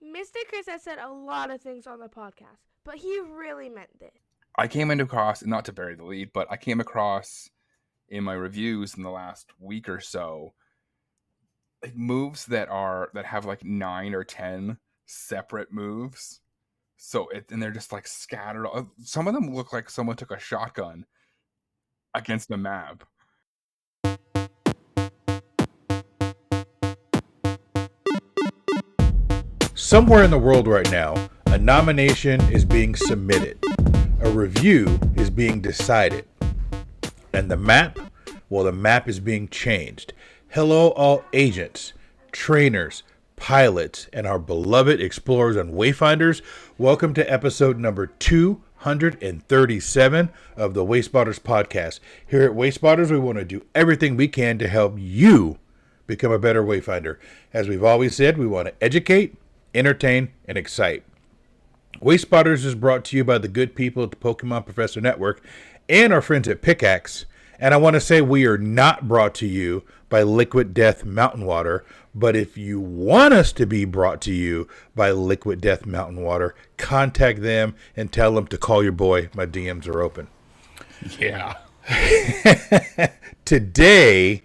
Mr. Chris has said a lot of things on the podcast, but he really meant this. I came across, not to bury the lead, but I came across in my reviews in the last week or so, like moves that have like 9 or 10 separate moves. So and they're just like scattered. Some of them look like someone took a shotgun against a map. Somewhere in the world right now, a nomination is being submitted, a review is being decided, and the map is being changed. Hello, all agents, trainers, pilots, and our beloved explorers and wayfinders. Welcome to episode number 237 of the Wayspotters podcast. Here at Wayspotters, we want to do everything we can to help you become a better wayfinder. As we've always said, we want to educate, entertain, and excite. Wayspotters is brought to you by the good people at the Pokemon Professor Network and our friends at Pickaxe. And I want to say we are not brought to you by Liquid Death Mountain Water, but if you want us to be brought to you by Liquid Death Mountain Water, contact them and tell them to call your boy. My DMs are open. Yeah. Today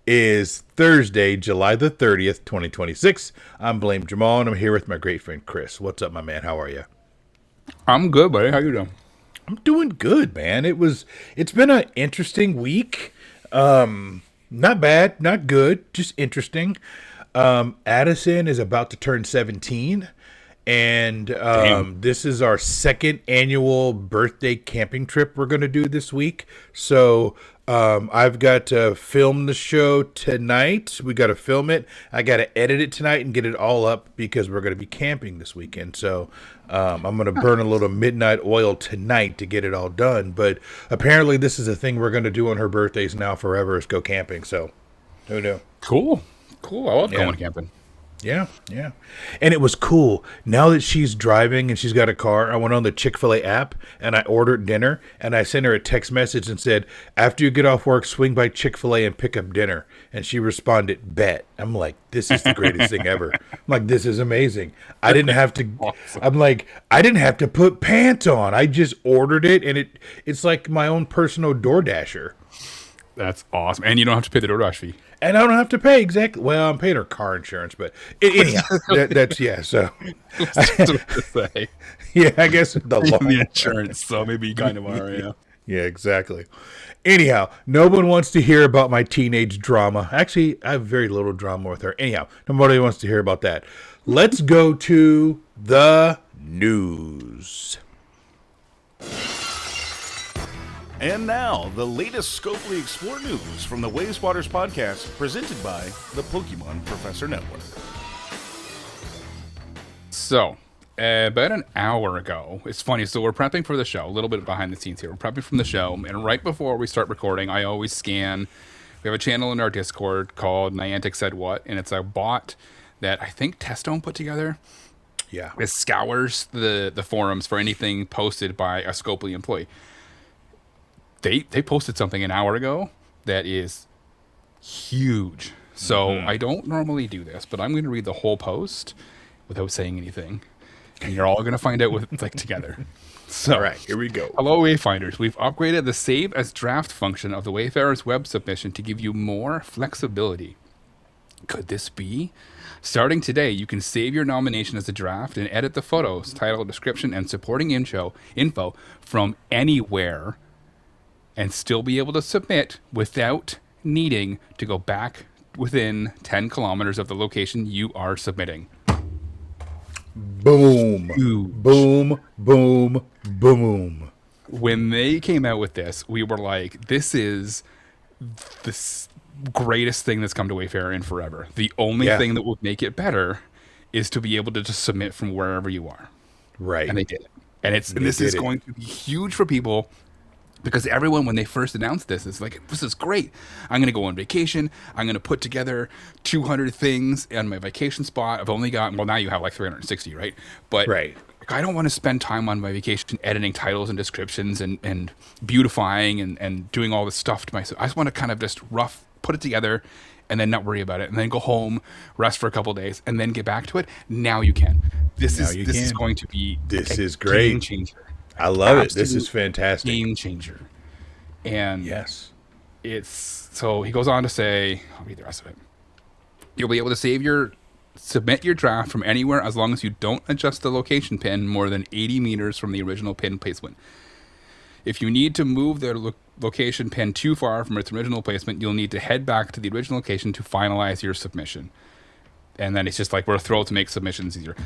is Thursday, July the 30th, 2026. I'm Blame Jamal, and I'm here with my great friend Chris. What's up, my man? How are you? I'm good, buddy. How you doing? I'm doing good, man. It's been an interesting week. Not bad, not good, just interesting. Addison is about to turn 17, and this is our second annual birthday camping trip we're going to do this week. So I've got to film the show tonight. We got to film it. I got to edit it tonight and get it all up because we're going to be camping this weekend. So I'm going to burn a little midnight oil tonight to get it all done. But apparently this is a thing we're going to do on her birthdays now forever, is go camping. So who knew? Cool. I love going camping. Yeah. And it was cool. Now that she's driving and she's got a car, I went on the Chick-fil-A app and I ordered dinner, and I sent her a text message and said, after you get off work, swing by Chick-fil-A and pick up dinner. And she responded, bet. I'm like, this is the greatest thing ever. I'm like, this is amazing. I didn't have to, awesome. I'm like, I didn't have to put pants on. I just ordered it, and it's like my own personal DoorDasher. That's awesome. And you don't have to pay the DoorDash fee. And I don't have to pay exactly. Well, I'm paying her car insurance, but anyhow, that's yeah. So, yeah, I guess the insurance. So maybe you kind of are, yeah. Yeah, exactly. Anyhow, no one wants to hear about my teenage drama. Actually, I have very little drama with her. Anyhow, nobody wants to hear about that. Let's go to the news. And now, the latest Scopely Explore news from the Wayspotters podcast, presented by the Pokemon Professor Network. So, about an hour ago, it's funny, so we're prepping for the show, a little bit behind the scenes here. We're prepping from the show, and right before we start recording, I always scan. We have a channel in our Discord called Niantic Said What, and it's a bot that I think Testone put together. Yeah. It scours the forums for anything posted by a Scopely employee. They posted something an hour ago that is huge. So I don't normally do this, but I'm going to read the whole post without saying anything. And you're all going to find out what it's like together. So, all right, here we go. Hello, Wayfinders. We've upgraded the Save as Draft function of the Wayfarer's web submission to give you more flexibility. Could this be? Starting today, you can save your nomination as a draft and edit the photos, title, description, and supporting info from anywhere, and still be able to submit without needing to go back within 10 kilometers of the location you are submitting. Boom. Huge. Boom, boom, boom. When they came out with this, we were like, this is the greatest thing that's come to Wayfarer in forever. The only thing that will make it better is to be able to just submit from wherever you are. Right. And they did it. And this is going to be huge for people. Because everyone, when they first announced this, is like, this is great. I'm going to go on vacation. I'm going to put together 200 things on my vacation spot. I've only got, well, now you have like 360, right? But right. I don't want to spend time on my vacation editing titles and descriptions and beautifying and doing all this stuff to myself. I just want to kind of just put it together and then not worry about it. And then go home, rest for a couple of days, and then get back to it. Now you can. this Now is you this is can. going to be This a is great. game changer. I love it. This Absolute is fantastic. game changer. And Yes. it's so he goes on to say, I'll read the rest of it. You'll be able to submit your draft from anywhere as long as you don't adjust the location pin more than 80 meters from the original pin placement. If you need to move the location pin too far from its original placement, you'll need to head back to the original location to finalize your submission. And then it's just like, we're thrilled to make submissions easier.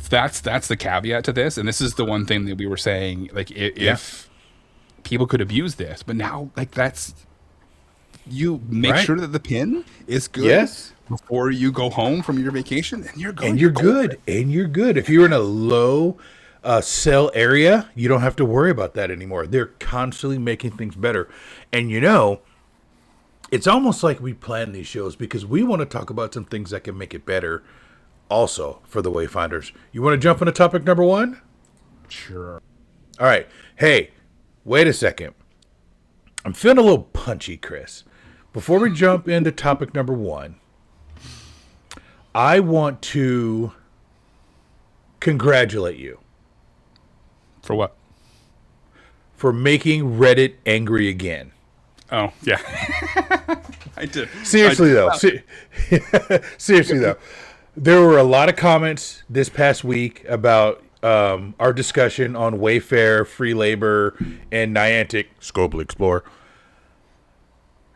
That's the caveat to this, and this is the one thing that we were saying, like, if people could abuse this, but now, like, that's, you make sure that the pin is good before you go home from your vacation, and you're good. And you're good. And you're good. If you're in a low cell area, you don't have to worry about that anymore. They're constantly making things better. And it's almost like we plan these shows because we want to talk about some things that can make it better also for the Wayfinders. You want to jump into topic number 1? Sure. All right. Hey, wait a second. I'm feeling a little punchy, Chris. Before we jump into topic number 1, I want to congratulate you. For what? For making Reddit angry again. Oh, yeah. I did. Seriously, though. Seriously, though. There were a lot of comments this past week about our discussion on Wayfarer, free labor, and Niantic, Scopely Explorer.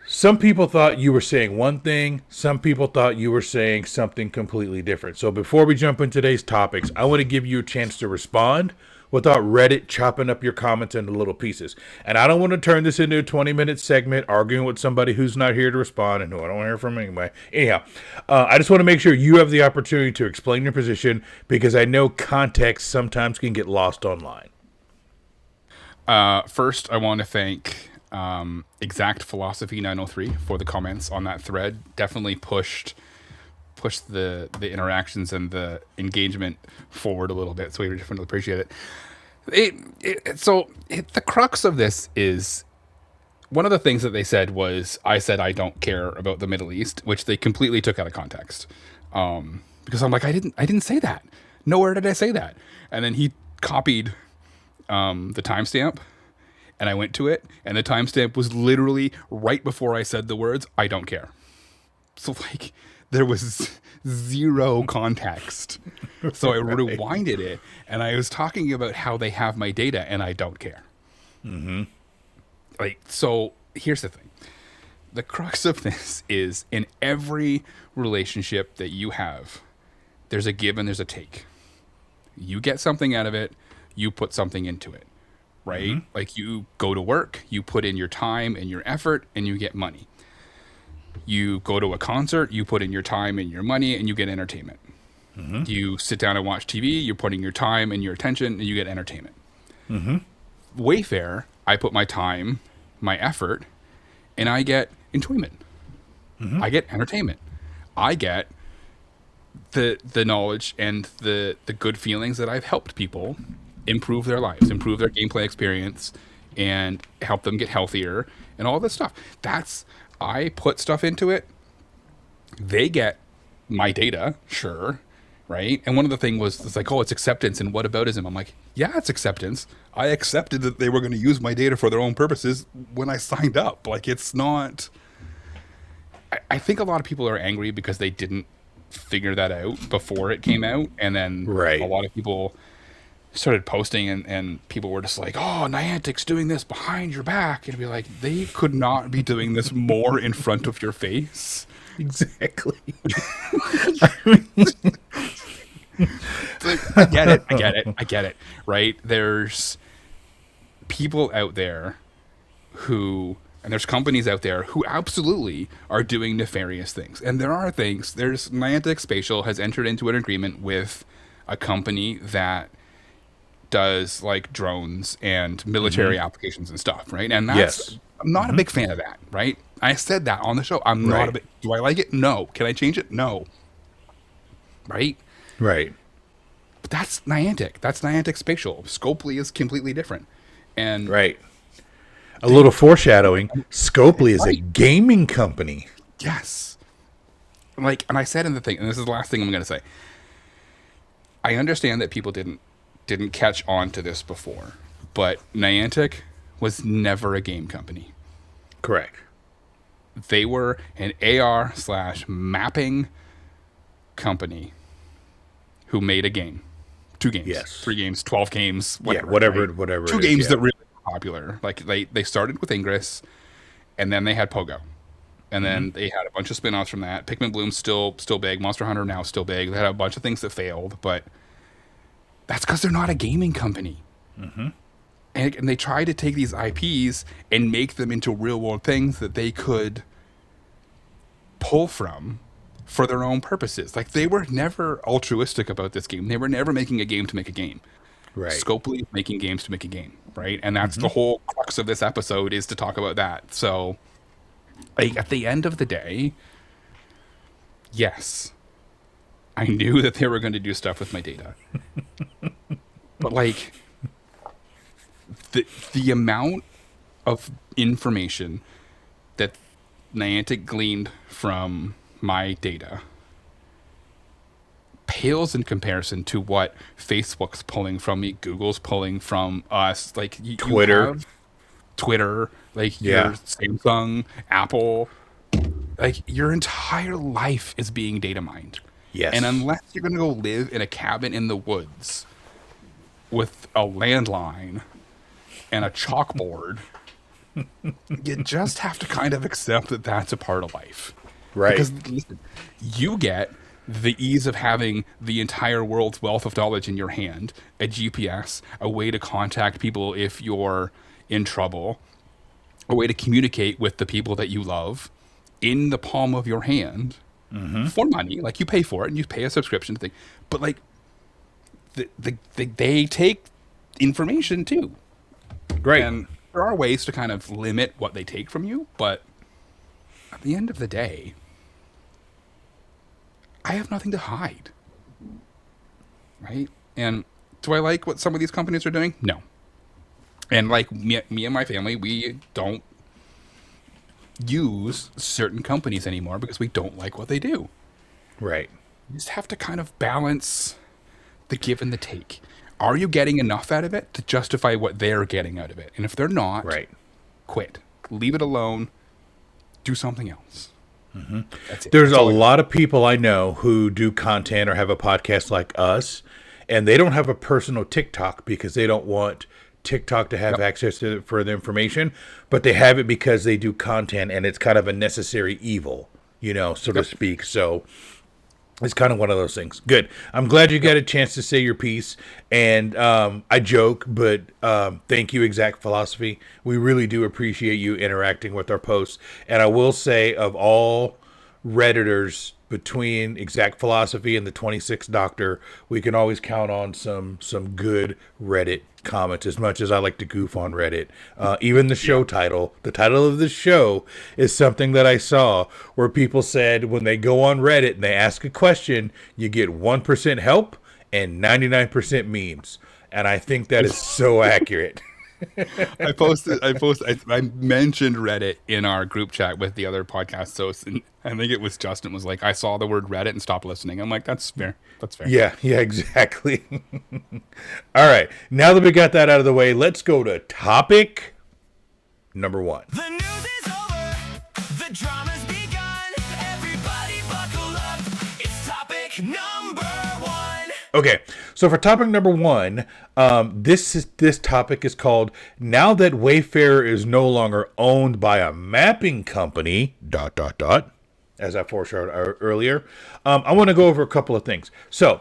Some people thought you were saying one thing. Some people thought you were saying something completely different. So before we jump into today's topics, I want to give you a chance to respond without Reddit chopping up your comments into little pieces. And I don't want to turn this into a 20-minute segment arguing with somebody who's not here to respond and who I don't want to hear from anyway. Anyhow, I just want to make sure you have the opportunity to explain your position because I know context sometimes can get lost online. First, I want to thank Exact Philosophy 903 for the comments on that thread. Definitely pushed the interactions and the engagement forward a little bit, so we definitely appreciate it. The crux of this is, one of the things that they said was, I said I don't care about the Middle East, which they completely took out of context. Because I'm like, I didn't say that. Nowhere did I say that. And then he copied the timestamp, and I went to it, and the timestamp was literally right before I said the words, I don't care. So, like, there was zero context. So I rewinded it, and I was talking about how they have my data, and I don't care. Mm-hmm. Like, so here's the thing. The crux of this is, in every relationship that you have, there's a give and there's a take. You get something out of it, you put something into it, right? Mm-hmm. Like, you go to work, you put in your time and your effort, and you get money. You go to a concert, you put in your time and your money, and you get entertainment. Mm-hmm. You sit down and watch TV, you're putting your time and your attention, and you get entertainment. Mm-hmm. Wayfarer, I put my time, my effort, and I get enjoyment. Mm-hmm. I get entertainment. I get the knowledge and the good feelings that I've helped people improve their lives, improve their gameplay experience, and help them get healthier, and all this stuff. I put stuff into it. They get my data, sure, right? And one of the things was, it's like, oh, it's acceptance and whataboutism. I'm like, yeah, it's acceptance. I accepted that they were going to use my data for their own purposes when I signed up. Like, it's not... I think a lot of people are angry because they didn't figure that out before it came out. And then a lot of people started posting, and people were just like, oh, Niantic's doing this behind your back, and be like, they could not be doing this more in front of your face. Exactly. Like, I get it, right? There's people out there who, and there's companies out there who absolutely are doing nefarious things. And there are things, there's Niantic Spatial has entered into an agreement with a company that does like drones and military applications and stuff, right? And that's, I'm not a big fan of that, right? I said that on the show. I'm not a big, do I like it? No. Can I change it? No. Right? Right. But that's Niantic. That's Niantic Spatial. Scopely is completely different. And a little foreshadowing. Scopely is a gaming company. Yes. Like, and I said in the thing, and this is the last thing I'm going to say. I understand that people didn't catch on to this before, but Niantic was never a game company. Correct. They were an AR/mapping company who made a game. 2 games. Yes. 3 games, 12 games, whatever. Yeah, whatever, right? whatever. 2 it games is, that really were popular. Like they started with Ingress, and then they had Pogo. And then they had a bunch of spin-offs from that. Pikmin Bloom's still big. Monster Hunter now still big. They had a bunch of things that failed, but that's because they're not a gaming company. Mm-hmm. And they try to take these IPs and make them into real-world things that they could pull from for their own purposes. Like, they were never altruistic about this game. They were never making a game to make a game. Right. Scopely is making games to make a game, right? And that's the whole crux of this episode, is to talk about that. So, like, at the end of the day, yes, I knew that they were going to do stuff with my data. But, like, the amount of information that Niantic gleaned from my data pales in comparison to what Facebook's pulling from me, Google's pulling from us, like Twitter. You have Twitter, like Yeah. your Samsung, Apple, like your entire life is being data mined. Yes. And unless you're going to go live in a cabin in the woods with a landline and a chalkboard, you just have to kind of accept that that's a part of life. Right. Because listen, you get the ease of having the entire world's wealth of knowledge in your hand, a GPS, a way to contact people if you're in trouble, a way to communicate with the people that you love in the palm of your hand for money. Like, you pay for it and you pay a subscription thing. But, like, they take information too. Right. And there are ways to kind of limit what they take from you, but at the end of the day, I have nothing to hide. Right? And do I like what some of these companies are doing? No. And like me and my family, we don't use certain companies anymore because we don't like what they do. Right. You just have to kind of balance the give and the take. Are you getting enough out of it to justify what they're getting out of it? And if they're not, Right. quit. Leave it alone. Do something else. That's it. There's That's a all I got. lot of people I know who do content or have a podcast like us, and they don't have a personal TikTok because they don't want TikTok to have access to it for the information, but they have it because they do content, and it's kind of a necessary evil, so to speak. So it's kind of one of those things. Good. I'm glad you got a chance to say your piece. And I joke, but thank you, Exact Philosophy. We really do appreciate you interacting with our posts. And I will say, of all Redditors between Exact Philosophy and the 26th Doctor, we can always count on some good Reddit comments, as much as I like to goof on Reddit. Even the show title, the title of the show is something that I saw where people said when they go on Reddit and they ask a question, you get 1% help and 99% memes. And I think that is so accurate. I mentioned Reddit in our group chat with the other podcast hosts, and I think it was Justin was like, I saw the word Reddit and stopped listening. I'm like, that's fair. That's fair. Yeah, exactly. All right. Now that we got that out of the way, let's go to topic number 1. The news is over. The drama's begun. Everybody buckle up. It's topic number 1. Okay, so for topic number 1, this topic is called "Now that Wayfarer is no longer owned by a mapping company." ... As I foreshadowed earlier, I want to go over a couple of things. So,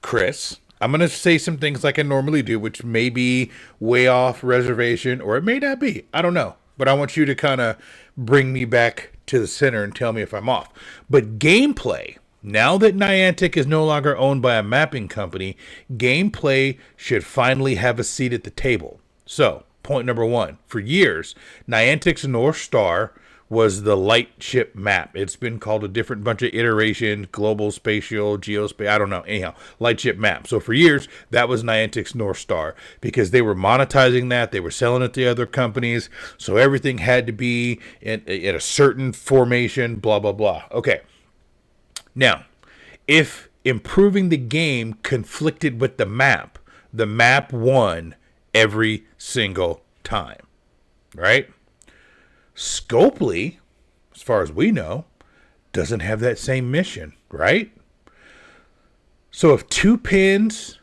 Chris, I'm going to say some things like I normally do, which may be way off reservation, or it may not be. I don't know, but I want you to kind of bring me back to the center and tell me if I'm off. But gameplay. Now that Niantic is no longer owned by a mapping company, gameplay should finally have a seat at the table. So, point number 1. For years, Niantic's North Star was the Lightship map. It's been called a different bunch of iterations, global, spatial, geospace, I don't know. Anyhow, Lightship map. So for years, that was Niantic's North Star because they were monetizing that. They were selling it to other companies. So everything had to be in a certain formation, blah, blah, blah. Okay. Now, if improving the game conflicted with the map. The map won every single time, right? Scopely, as far as we know, doesn't have that same mission, right? So if 2 pins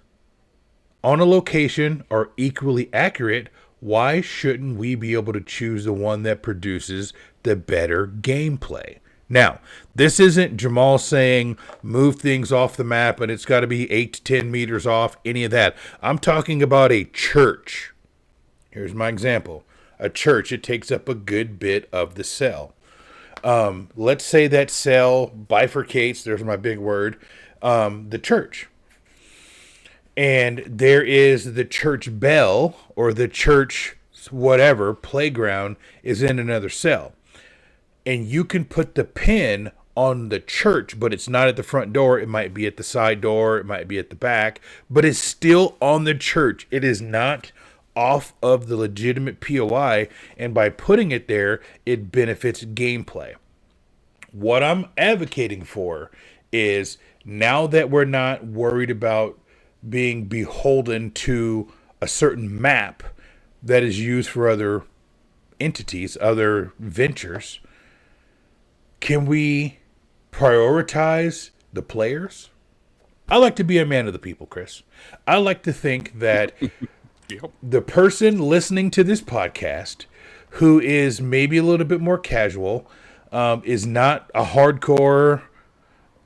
on a location are equally accurate, why shouldn't we be able to choose the one that produces the better gameplay? Now, this isn't Jamal saying move things off the map and it's got to be 8 to 10 meters off, any of that. I'm talking about a church. Here's my example. A church, it takes up a good bit of the cell. Let's say that cell bifurcates, there's my big word, the church. And there is the church bell or the church whatever playground is in another cell. And you can put the pin on the church, but it's not at the front door. It might be at the side door. It might be at the back, but it's still on the church. It is not off of the legitimate POI. And by putting it there, it benefits gameplay. What I'm advocating for is now that we're not worried about being beholden to a certain map that is used for other entities, other ventures, can we prioritize the players? I like to be a man of the people, Chris. I like to think that the person listening to this podcast who is maybe a little bit more casual, is not a hardcore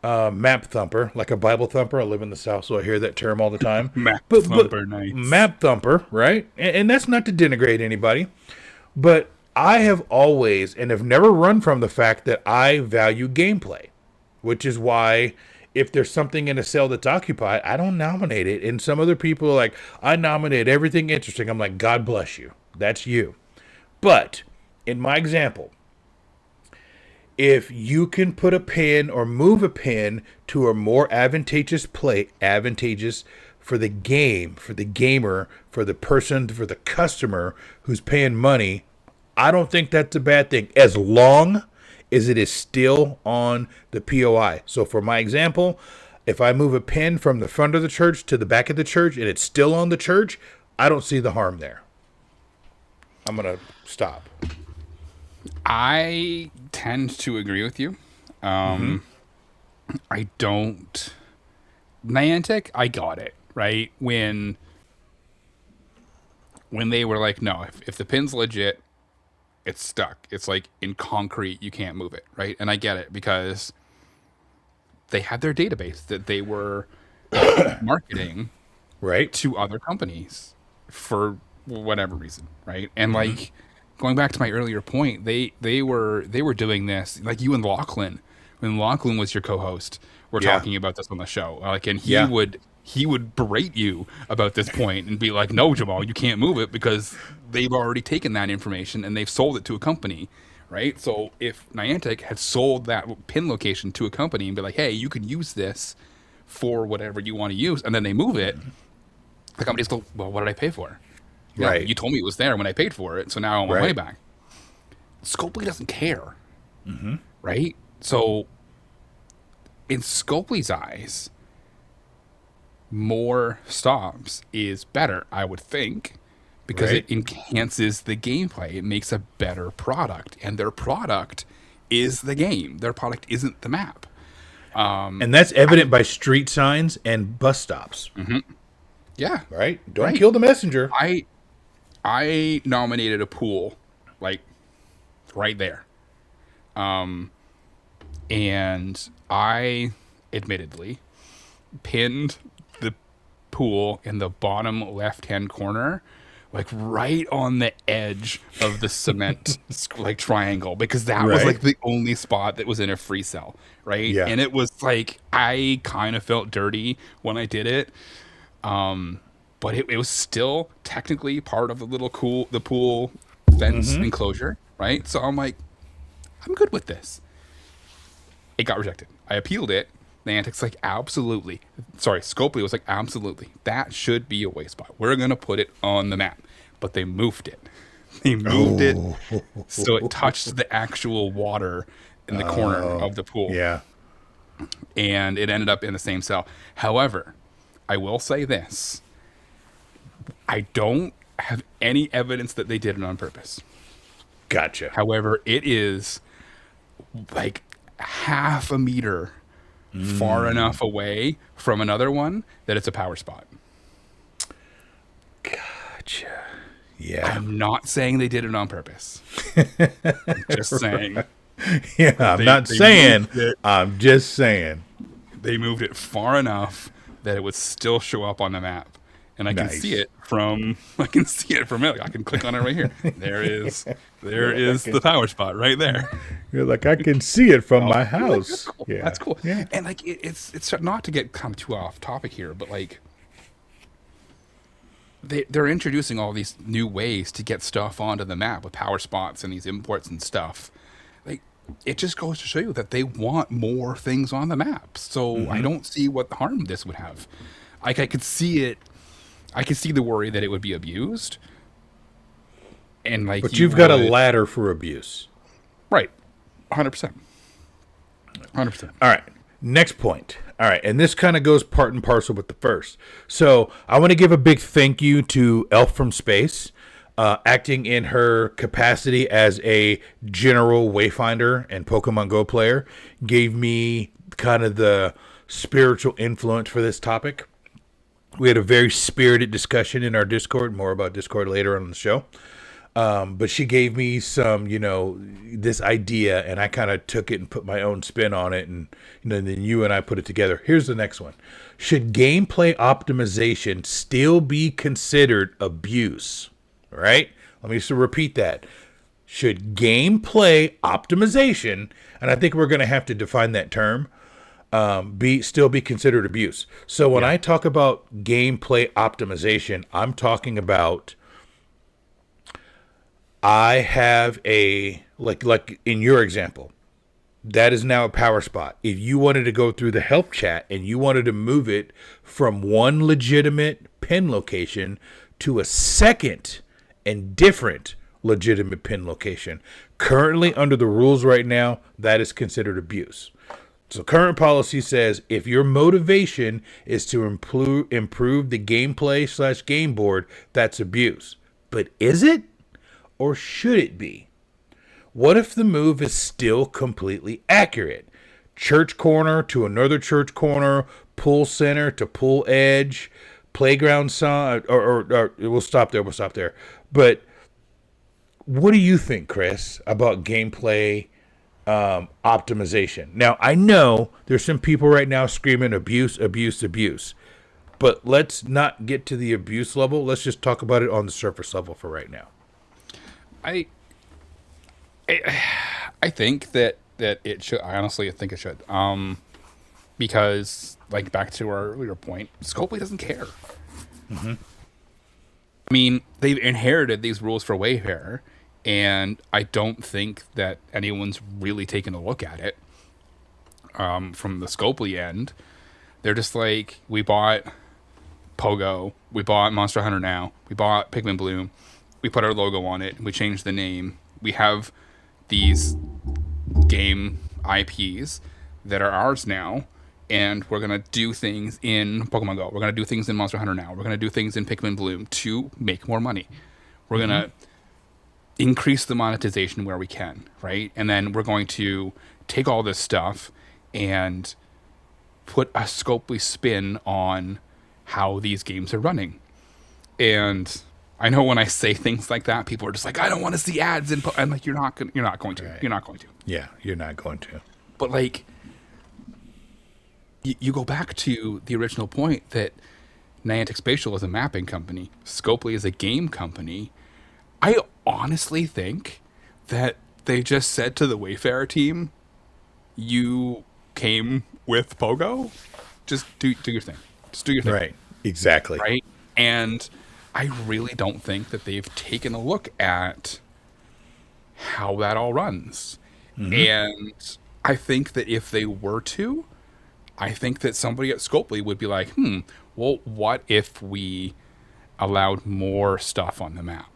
map thumper, like a Bible thumper. I live in the South, so I hear that term all the time. Map thumper, nice. Map thumper, right? And that's not to denigrate anybody, but I have always and have never run from the fact that I value gameplay, which is why if there's something in a cell that's occupied, I don't nominate it. And some other people are like, I nominate everything interesting. I'm like, God bless you. That's you. But in my example, if you can put a pin or move a pin to a more advantageous for the game, for the gamer, for the person, for the customer who's paying money, I don't think that's a bad thing, as long as it is still on the POI. So for my example, if I move a pin from the front of the church to the back of the church and it's still on the church, I don't see the harm there. I'm going to stop. I tend to agree with you. I don't... Niantic, I got it, right? When they were like, no, if the pin's legit, it's stuck. It's like in concrete, you can't move it, right? And I get it because they had their database that they were marketing right to other companies for whatever reason, right? And like going back to my earlier point, they were doing this like you and Lachlan, when Lachlan was your co-host, were talking about this on the show. Like, and he would berate you about this point and be like, no, Jamal, you can't move it because they've already taken that information and they've sold it to a company, right? So if Niantic had sold that pin location to a company and be like, hey, you can use this for whatever you want to use, and then they move it, the companies go, well, what did I pay for? Yeah, right. You told me it was there when I paid for it, so now I want my money back. Scopely doesn't care, right? So in Scopely's eyes, more stops is better, I would think, because it enhances the gameplay. It makes a better product, and their product is the game. Their product isn't the map. And that's evident by street signs and bus stops. Yeah. Right? Don't kill the messenger. I nominated a pool, like, right there. And I, admittedly, pinned the pool in the bottom left-hand corner, like right on the edge of the cement like triangle, because that was like the only spot that was in a free cell, right? Yeah. And it was like, I kind of felt dirty when I did it. But it was still technically part of the pool fence enclosure, right? So I'm like, I'm good with this. It got rejected. I appealed it. Niantic's like, absolutely. Sorry, Scopely was like, absolutely. That should be a way spot. We're going to put it on the map. But they moved it. They moved it so it touched the actual water in the corner of the pool. Yeah. and it ended up in the same cell. However, I will say this. I don't have any evidence that they did it on purpose. Gotcha. However, it is like half a meter far enough away from another one that it's a power spot. Gotcha. Yeah. I'm not saying they did it on purpose. I'm just saying. Yeah, I'm not saying. I'm just saying. They moved it far enough that it would still show up on the map. And I can see it from it. I can click on it right here. There is the power spot right there. You're like, I can see it from my house. That's cool. Yeah. That's cool. Yeah. And like it's not to get kind of too off topic here, but like they're introducing all these new ways to get stuff onto the map with power spots and these imports and stuff. Like it just goes to show you that they want more things on the map. So I don't see what harm this would have. Like I could see it. I could see the worry that it would be abused. And like, but you've got a ladder for abuse. Right. 100%. 100%. All right. Next point. All right. And this kind of goes part and parcel with the first. So I want to give a big thank you to Elf from Space, acting in her capacity as a general Wayfinder and Pokemon Go player, gave me kind of the spiritual influence for this topic. We had a very spirited discussion in our Discord. More about Discord later on in the show. But she gave me some, this idea, and I kind of took it and put my own spin on it, and then you and I put it together. Here's the next one. Should gameplay optimization still be considered abuse? All right? Let me just repeat that. Should gameplay optimization, and I think we're going to have to define that term, still be considered abuse. So when I talk about gameplay optimization, I'm talking about I have a like in your example, that is now a power spot. If you wanted to go through the help chat and you wanted to move it from one legitimate pin location to a second and different legitimate pin location, currently under the rules right now, that is considered abuse. So current policy says if your motivation is to improve the gameplay / game board, that's abuse. But is it? Or should it be? What if the move is still completely accurate? Church corner to another church corner, pool center to pool edge, playground side, or we'll stop there. But what do you think, Chris, about gameplay optimization? Now, I know there's some people right now screaming abuse, but let's not get to the abuse level. Let's just talk about it on the surface level for right now. I think that it should. I honestly think it should. Because like back to our earlier point, Scopely doesn't care. I mean, they've inherited these rules for Wayfarer, and I don't think that anyone's really taken a look at it. From the Scopely end, they're just like, we bought Pogo, we bought Monster Hunter Now, we bought Pikmin Bloom. We put our logo on it. We changed the name. We have these game IPs that are ours now, and we're going to do things in Pokemon Go. We're going to do things in Monster Hunter Now. We're going to do things in Pikmin Bloom to make more money. We're going to increase the monetization where we can, right? And then we're going to take all this stuff and put a Scopely spin on how these games are running. And I know when I say things like that, people are just like, I don't want to see ads. I'm like, you're not going to. Right. You're not going to. Yeah, you're not going to. But like, you go back to the original point that Niantic Spatial is a mapping company. Scopely is a game company. I honestly think that they just said to the Wayfarer team, you came with Pogo, just do your thing. Just do your thing. Right, exactly. Right? And I really don't think that they've taken a look at how that all runs. And I think that if they were to, I think that somebody at Scopely would be like, well, what if we allowed more stuff on the map?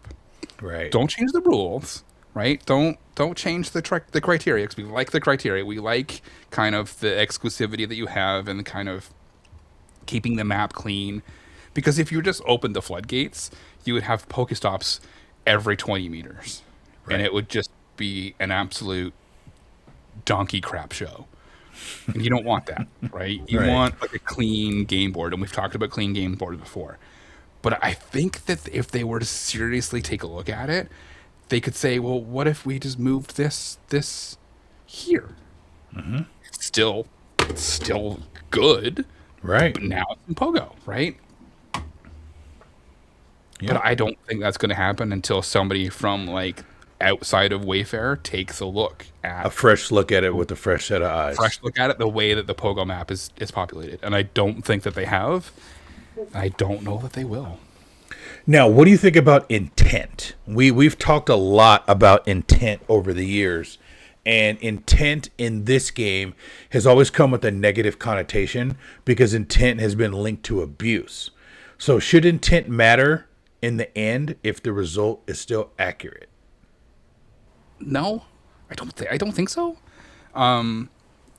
Right. Don't change the rules, right? Don't change the criteria, because we like the criteria. We like kind of the exclusivity that you have and the kind of keeping the map clean. Because if you just opened the floodgates, you would have Pokestops every 20 meters. Right. And it would just be an absolute donkey crap show. And you don't want that, right? You Right. want like a clean game board, and we've talked about clean game boards before. But I think that if they were to seriously take a look at it, they could say, well, what if we just moved this here? Mm-hmm. It's still good, Right. but now it's in Pogo, right? Yeah. But I don't think that's going to happen until somebody from like outside of Wayfarer takes a look at A fresh look at it with a fresh set of eyes. the way that the Pogo map is populated. And I don't think that they have. I don't know that they will. Now, what do you think about intent? We've talked a lot about intent over the years, and intent in this game has always come with a negative connotation because intent has been linked to abuse. So should intent matter in the end if the result is still accurate? No, I don't think so. And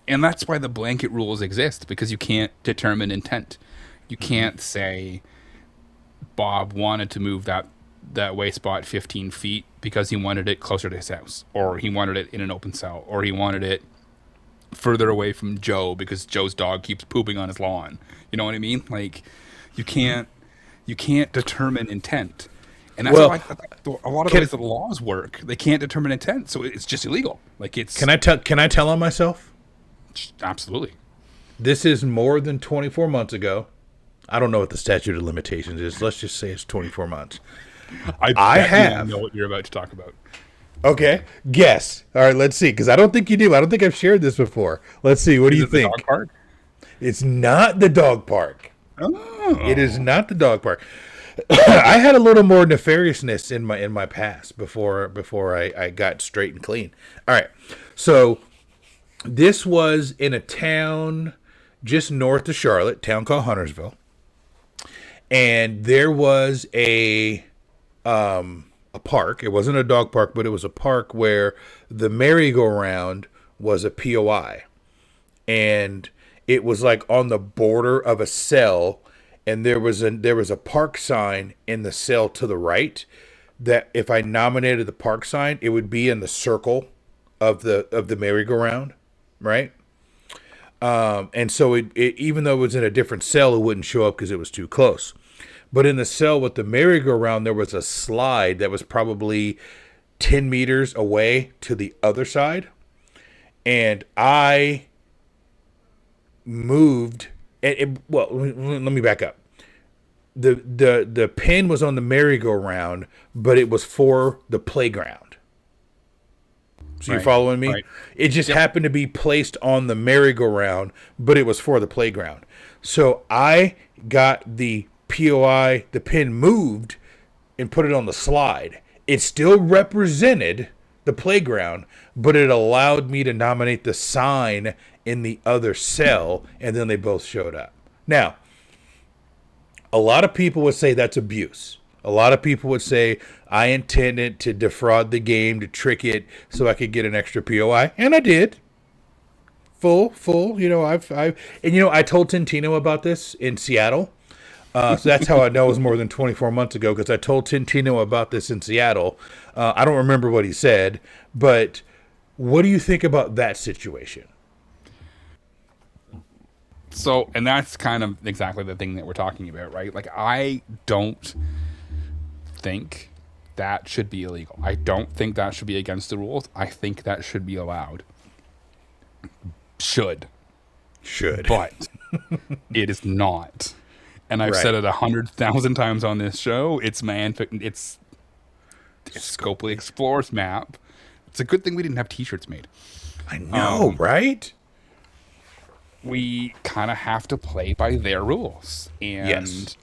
that's why the blanket rules exist, because you can't determine intent. You can't say Bob wanted to move that way spot 15 feet because he wanted it closer to his house, or he wanted it in an open cell, or he wanted it further away from Joe because Joe's dog keeps pooping on his lawn. You know what I mean? Like, you can't determine intent. And that's Well, why a lot of the ways that the laws work, they can't determine intent, so it's just illegal. Like, it's Can I tell on myself? absolutely. This is more than 24 months ago. I don't know what the statute of limitations is. Let's just say it's 24 months. I have. bet you know what you're about to talk about. Okay, guess. All right, let's see. Because I don't think you do. I don't think I've shared this before. Let's see. What do Is you it the think? dog park? It's not the dog park. Oh. It is not the dog park. I had a little more nefariousness in my past before I got straight and clean. All right, so this was in a town just north of Charlotte, town called Huntersville, and there was a park. It wasn't a dog park, but it was a park where the merry-go-round was a POI, and it was like on the border of a cell. And there was a park sign in the cell to the right that if I nominated the park sign, it would be in the circle of the merry-go-round, right? And so it even though it was in a different cell, it wouldn't show up because it was too close. But in the cell with the merry-go-round, there was a slide that was probably 10 meters away to the other side, and I moved. Well, let me back up. The pin was on the merry-go-round, but it was for the playground. So you're Right, following me? right. It just happened to be placed on the merry-go-round, but it was for the playground. So I got the POI, the pin moved, and put it on the slide. It still represented the playground, but it allowed me to nominate the sign in the other cell, and then they both showed up. Now, a lot of people would say that's abuse. A lot of people would say I intended to defraud the game, to trick it, so I could get an extra POI, and I did. Full. You know, I told Tintino about this in Seattle. So that's how I know it was more than 24 months ago, because I told Tintino about this in Seattle. I don't remember what he said, but what do you think about that situation? So, and that's kind of exactly the thing that we're talking about, right? Like, I don't think that should be illegal. I don't think that should be against the rules. I think that should be allowed. Should. But it is not. And I've said it 100,000 times on this show. It's Scopely Explorer's map. It's a good thing we didn't have t-shirts made. I know, right? We kind of have to play by their rules, and Yes.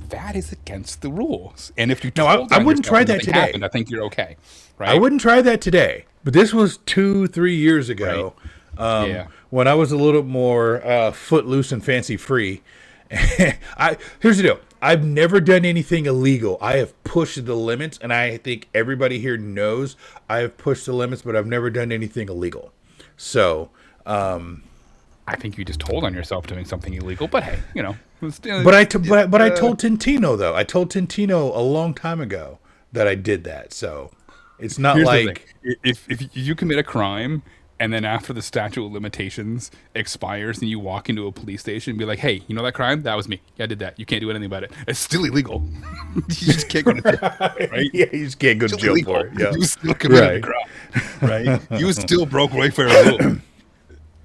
that is against the rules. And if you I wouldn't try that today. I think you're okay, right? I wouldn't try that today, but this was 2-3 years ago. Yeah. When I was a little more footloose and fancy free. Here's the deal. I've never done anything illegal. I have pushed the limits, and I think everybody here knows I have pushed the limits, but I've never done anything illegal. So, I think you just told on yourself doing something illegal, but hey, you know. but I told Tintino though. I told Tintino a long time ago that I did that. So it's not Here's like the thing. If you commit a crime and then after the statute of limitations expires and you walk into a police station and be like, hey, you know that crime? That was me. Yeah, I did that. You can't do anything about it. It's still illegal. You just can't go to jail, right? yeah, you just can't go to jail for it. Yeah, You still committed a crime, right? You still broke Wayfarer rule.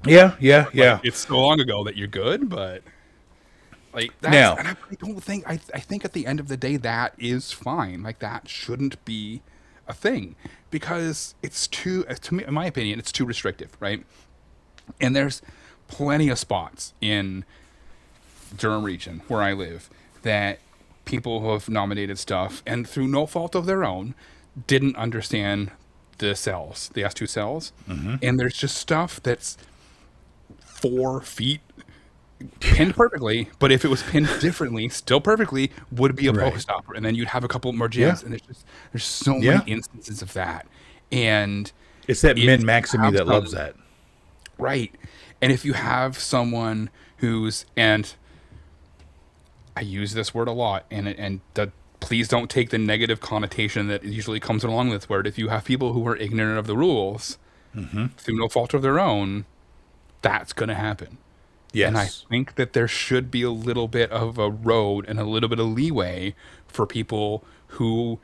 yeah. Like, it's so long ago that you're good, but like that's, Now- and I don't think I think at the end of the day that is fine. Like that shouldn't be a thing because it's too, to me, in my opinion, it's too restrictive, right? And there's plenty of spots in Durham region where I live that people who have nominated stuff and through no fault of their own didn't understand the cells, the S2 cells, and there's just stuff that's 4 feet pinned perfectly, but if it was pinned differently, still perfectly, would be a post stopper, and then you'd have a couple more gems, and there's so many instances of that, and it's that min maximi that loves that, right? And if you have someone who's, and I use this word a lot, and please don't take the negative connotation that usually comes along with this word. If you have people who are ignorant of the rules through no fault of their own, that's going to happen. Yes. And I think that there should be a little bit of a road and a little bit of leeway for people who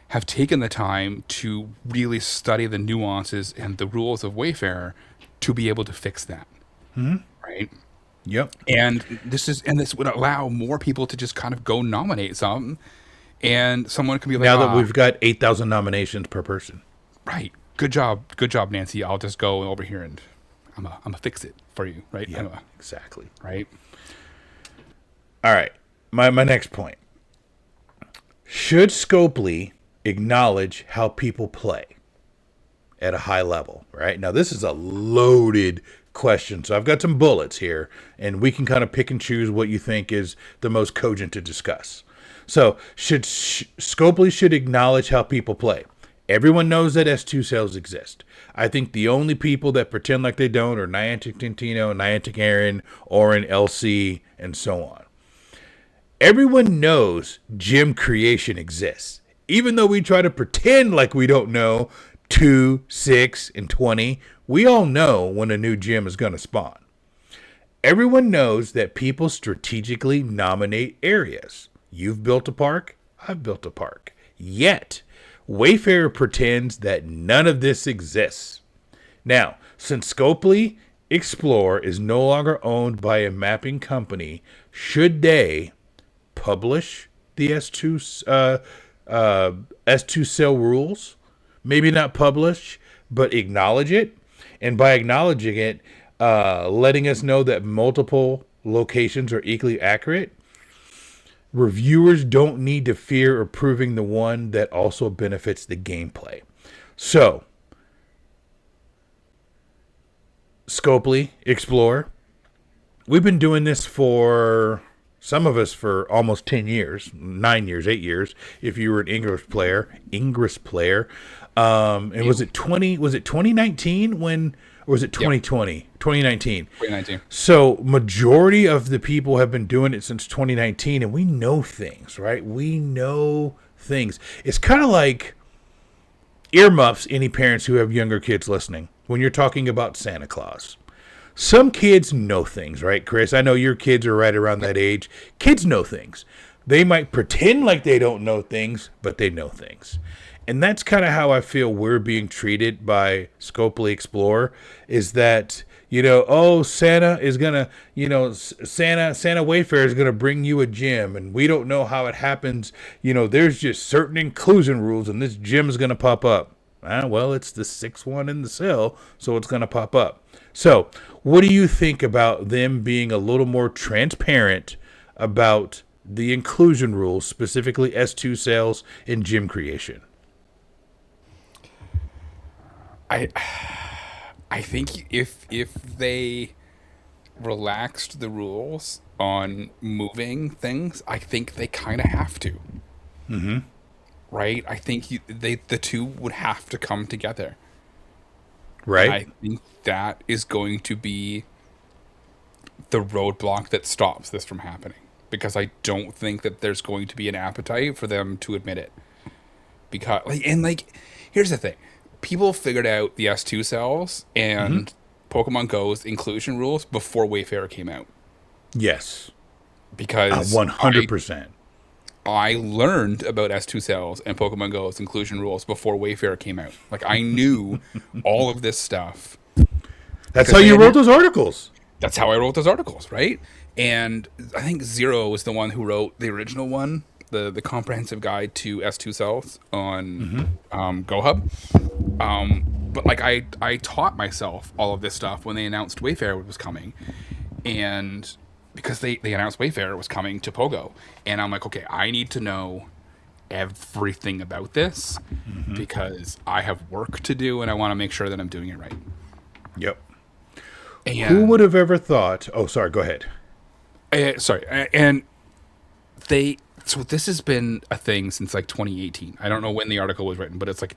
have taken the time to really study the nuances and the rules of Wayfarer to be able to fix that. Right? Yep. And this would allow more people to just kind of go nominate something, and someone can be like, Now that we've got 8,000 nominations per person. right, good job, Nancy. I'll just go over here and I'm a fix it for you, right? Yeah, exactly. Right. All right. My next point. Should Scopely acknowledge how people play at a high level? Right. Now, this is a loaded question. So I've got some bullets here, and we can kind of pick and choose what you think is the most cogent to discuss. So Scopely should acknowledge how people play. Everyone knows that S2 sales exist. I think the only people that pretend like they don't are Niantic Tintino, Niantic Aaron, Oren, LC, and so on. Everyone knows gem creation exists. Even though we try to pretend like we don't know 2, 6, and 20, we all know when a new gem is going to spawn. Everyone knows that people strategically nominate areas. You've built a park, I've built a park. Yet, Wayfarer pretends that none of this exists. Now, since Scopely Explore is no longer owned by a mapping company, should they publish the S2 cell rules? Maybe not publish, but acknowledge it. And by acknowledging it, letting us know that multiple locations are equally accurate. Reviewers don't need to fear approving the one that also benefits the gameplay. So, Scopely, Explore. We've been doing this for, some of us for almost 10 years, 9 years, 8 years, if you were an Ingress player. And was it 2019 when, or was it 2020? Yep. 2019. 2019. So majority of the people have been doing it since 2019, and we know things, right? We know things. It's kind of like earmuffs, any parents who have younger kids listening, when you're talking about Santa Claus. Some kids know things, right, Chris? I know your kids are right around that age. Kids know things. They might pretend like they don't know things, but they know things. And that's kind of how I feel we're being treated by Scopely Explore, is that, Santa is going to, Santa Wayfarer is going to bring you a gem, and we don't know how it happens. There's just certain inclusion rules, and this gem is going to pop up. Well, it's the 6th one in the cell, so it's going to pop up. So what do you think about them being a little more transparent about the inclusion rules, specifically S2 sales and gem creation? I think if they relaxed the rules on moving things, I think they kind of have to. Mm-hmm. Right? I think the two would have to come together. Right. And I think that is going to be the roadblock that stops this from happening. Because I don't think that there's going to be an appetite for them to admit it. Because, here's the thing. People figured out the S2 cells and Pokemon Go's inclusion rules before Wayfarer came out. Yes. Because 100%. I learned about S2 cells and Pokemon Go's inclusion rules before Wayfarer came out. Like, I knew all of this stuff. That's how you wrote those articles. That's how I wrote those articles, right? And I think Zero was the one who wrote the original one, the comprehensive guide to S2 cells on GoHub. But like I taught myself all of this stuff when they announced Wayfarer was coming, and because they announced Wayfarer was coming to Pogo, and I'm like, okay, I need to know everything about this because I have work to do and I want to make sure that I'm doing it right. Yep. And, who would have ever thought? Oh, sorry. Go ahead. And so this has been a thing since like 2018. I don't know when the article was written, but it's like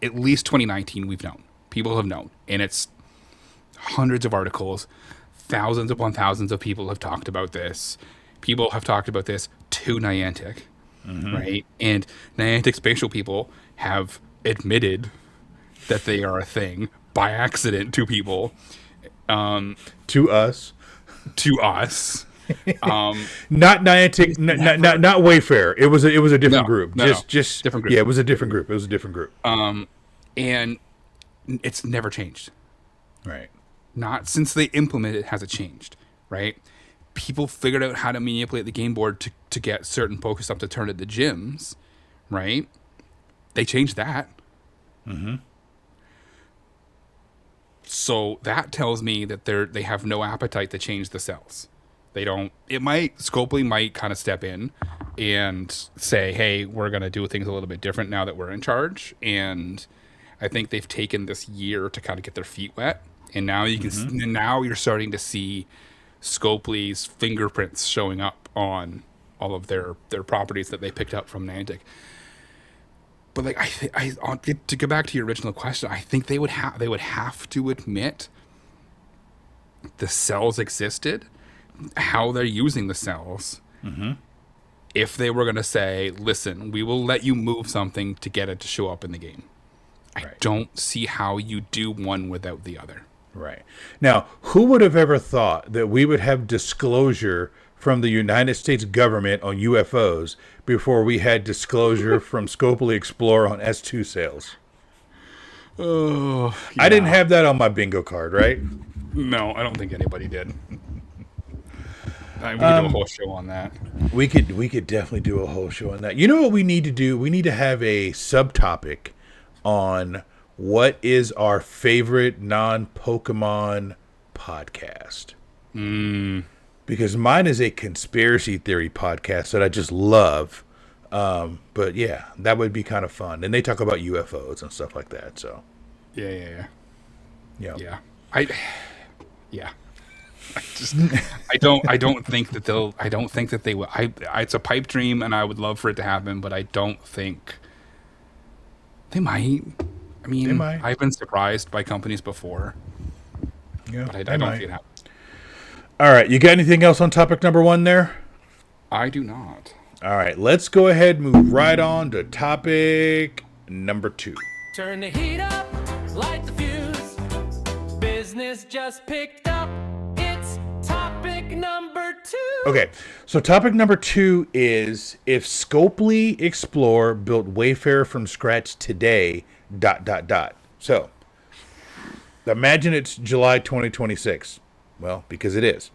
at least 2019 we've known. People have known. And it's hundreds of articles, thousands upon thousands of people have talked about this. People have talked about this to Niantic, right? And Niantic spatial people have admitted that they are a thing by accident to people. To us. Not Niantic, not Wayfarer. It was a different group. Just different group. Yeah, it was a different group. And it's never changed. Right. Not since they implemented it has it changed, right? People figured out how to manipulate the game board to get certain Pokestops to turn into gyms, right? They changed that. So that tells me that they have no appetite to change the cells. They don't. Scopely might kind of step in and say, "Hey, we're going to do things a little bit different now that we're in charge." And I think they've taken this year to kind of get their feet wet, and now now you're starting to see Scopely's fingerprints showing up on all of their properties that they picked up from Niantic. But like to go back to your original question, I think they would have to admit the cells existed, how they're using the cells. If they were going to say, listen, we will let you move something to get it to show up in the game. I don't see how you do one without the other. Right. Now, who would have ever thought that we would have disclosure from the United States government on UFOs before we had disclosure from Scopely Explorer on S2 sales? Oh, yeah. I didn't have that on my bingo card, right? No, I don't think anybody did. We could do a whole show on that. We could definitely do a whole show on that. You know what we need to do? We need to have a subtopic on what is our favorite non-Pokemon podcast. Because mine is a conspiracy theory podcast that I just love. But yeah, that would be kind of fun. And they talk about UFOs and stuff like that. So Yeah. I don't think that they will. It's a pipe dream, and I would love for it to happen, but I don't think they might. I mean, They might. I've been surprised by companies before, yeah, but I don't see it happen. All right, you got anything else on topic number 1 there? I do not. All right, let's go ahead and move right on to topic number 2. Turn the heat up, light the fuse. Business just picked up. It's topic number 2. Okay, so topic number 2 is if Scopely Explorer built Wayfarer from scratch today, ... So, imagine it's July 2026. Well, because it is.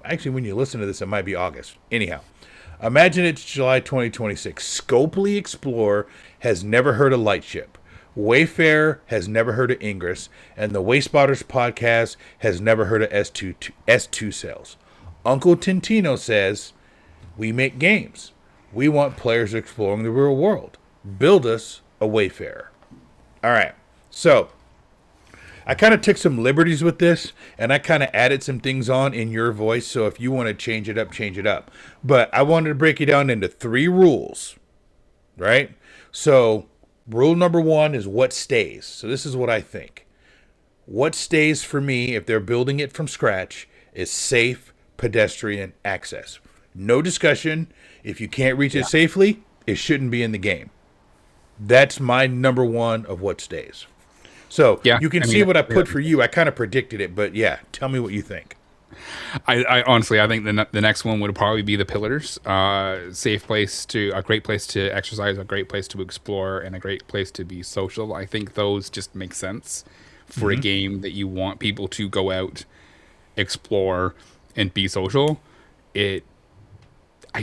Actually, when you listen to this, it might be August. Anyhow, imagine it's July 2026. Scopely Explorer has never heard of Lightship. Wayfarer has never heard of Ingress. And the Wayspotters podcast has never heard of S2 sales. Uncle Tintino says, we make games. We want players exploring the real world. Build us a Wayfarer. All right. So, I kind of took some liberties with this, and I kind of added some things on in your voice. So if you want to change it up, change it up. But I wanted to break it down into 3 rules, right? So rule number 1 is what stays. So this is what I think. What stays for me, if they're building it from scratch, is safe pedestrian access. No discussion. If you can't reach it safely, it shouldn't be in the game. That's my number 1 of what stays. So you can see what I put for you. I kind of predicted it, but yeah, tell me what you think. I honestly, I think the next one would probably be the pillars. Safe place a great place to exercise, a great place to explore, and a great place to be social. I think those just make sense for a game that you want people to go out, explore, and be social. I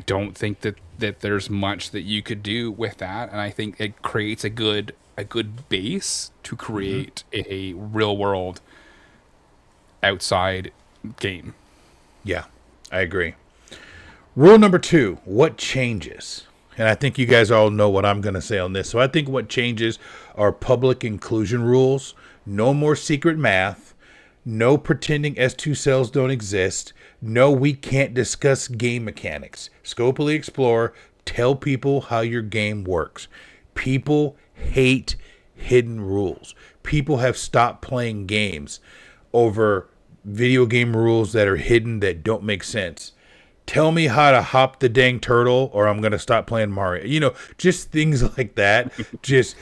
don't think that there's much that you could do with that, and I think it creates a good base to create a real world outside game. Yeah, I agree. Rule number 2, what changes? And I think you guys all know what I'm going to say on this. So I think what changes are public inclusion rules. No more secret math. No pretending S2 cells don't exist. No, we can't discuss game mechanics. Scopely explore. Tell people how your game works. People hate hidden rules. People have stopped playing games over video game rules that are hidden that don't make sense. Tell me how to hop the dang turtle or I'm going to stop playing Mario. You know, just things like that. Just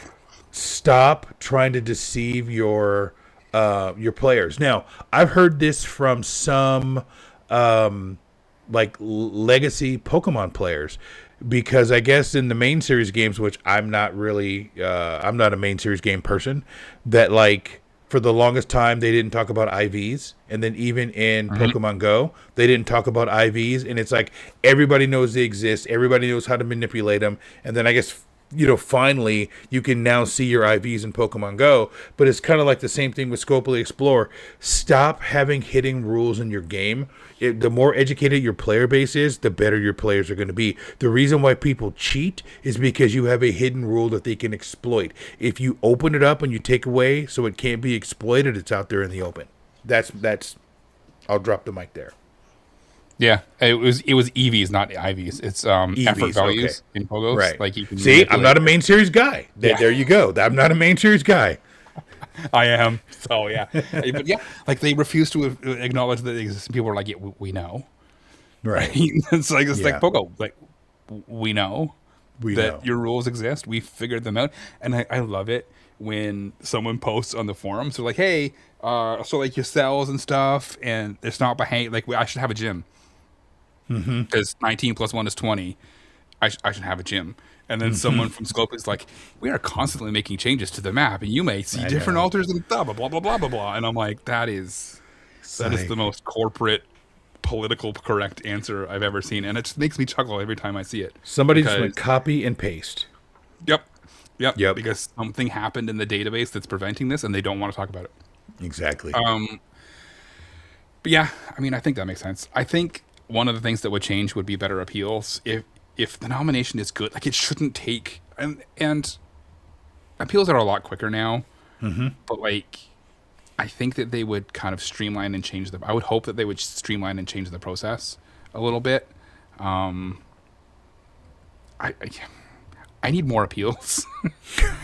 stop trying to deceive your players. Now, I've heard this from some like legacy Pokemon players, because I guess in the main series games, which I'm not really, I'm not a main series game person, that like for the longest time they didn't talk about IVs, and then even in Pokemon Go they didn't talk about IVs, and it's like everybody knows they exist, everybody knows how to manipulate them, and then I guess finally you can now see your IVs in Pokemon Go. But it's kind of like the same thing with Scopely Explore. Stop having hidden rules in your game. The more educated your player base is, the better your players are going to be. The reason why people cheat is because you have a hidden rule that they can exploit. If you open it up and you take away so it can't be exploited, it's out there in the open. That's I'll drop the mic there. Yeah, it was EVs, not IVs. It's effort values in Pogos. Right. Like you can see, I'm not a main series guy. There you go. I'm not a main series guy. I am. So yeah, but yeah, like they refuse to acknowledge that it exists. People are like, yeah, we know. Right. It's like Pogo. Like we know that know your rules exist. We figured them out, and I love it when someone posts on the forums. They're like, hey, so like your cells and stuff, and it's not behind. Like I should have a gym. Because 19 plus 1 is 20. I should have a gym. And then someone from Scope is like, we are constantly making changes to the map, and you may see different alters and blah, blah, blah, blah, blah, blah, blah. And I'm like, that is the most corporate, political correct answer I've ever seen. And it just makes me chuckle every time I see it. Somebody just went copy and paste. Yep. Because something happened in the database that's preventing this, and they don't want to talk about it. Exactly. But yeah, I mean, I think that makes sense. I think one of the things that would change would be better appeals. If the nomination is good, like it shouldn't take, and appeals are a lot quicker now. But like, I think that they would kind of streamline and change I would hope that they would streamline and change the process a little bit. I need more appeals.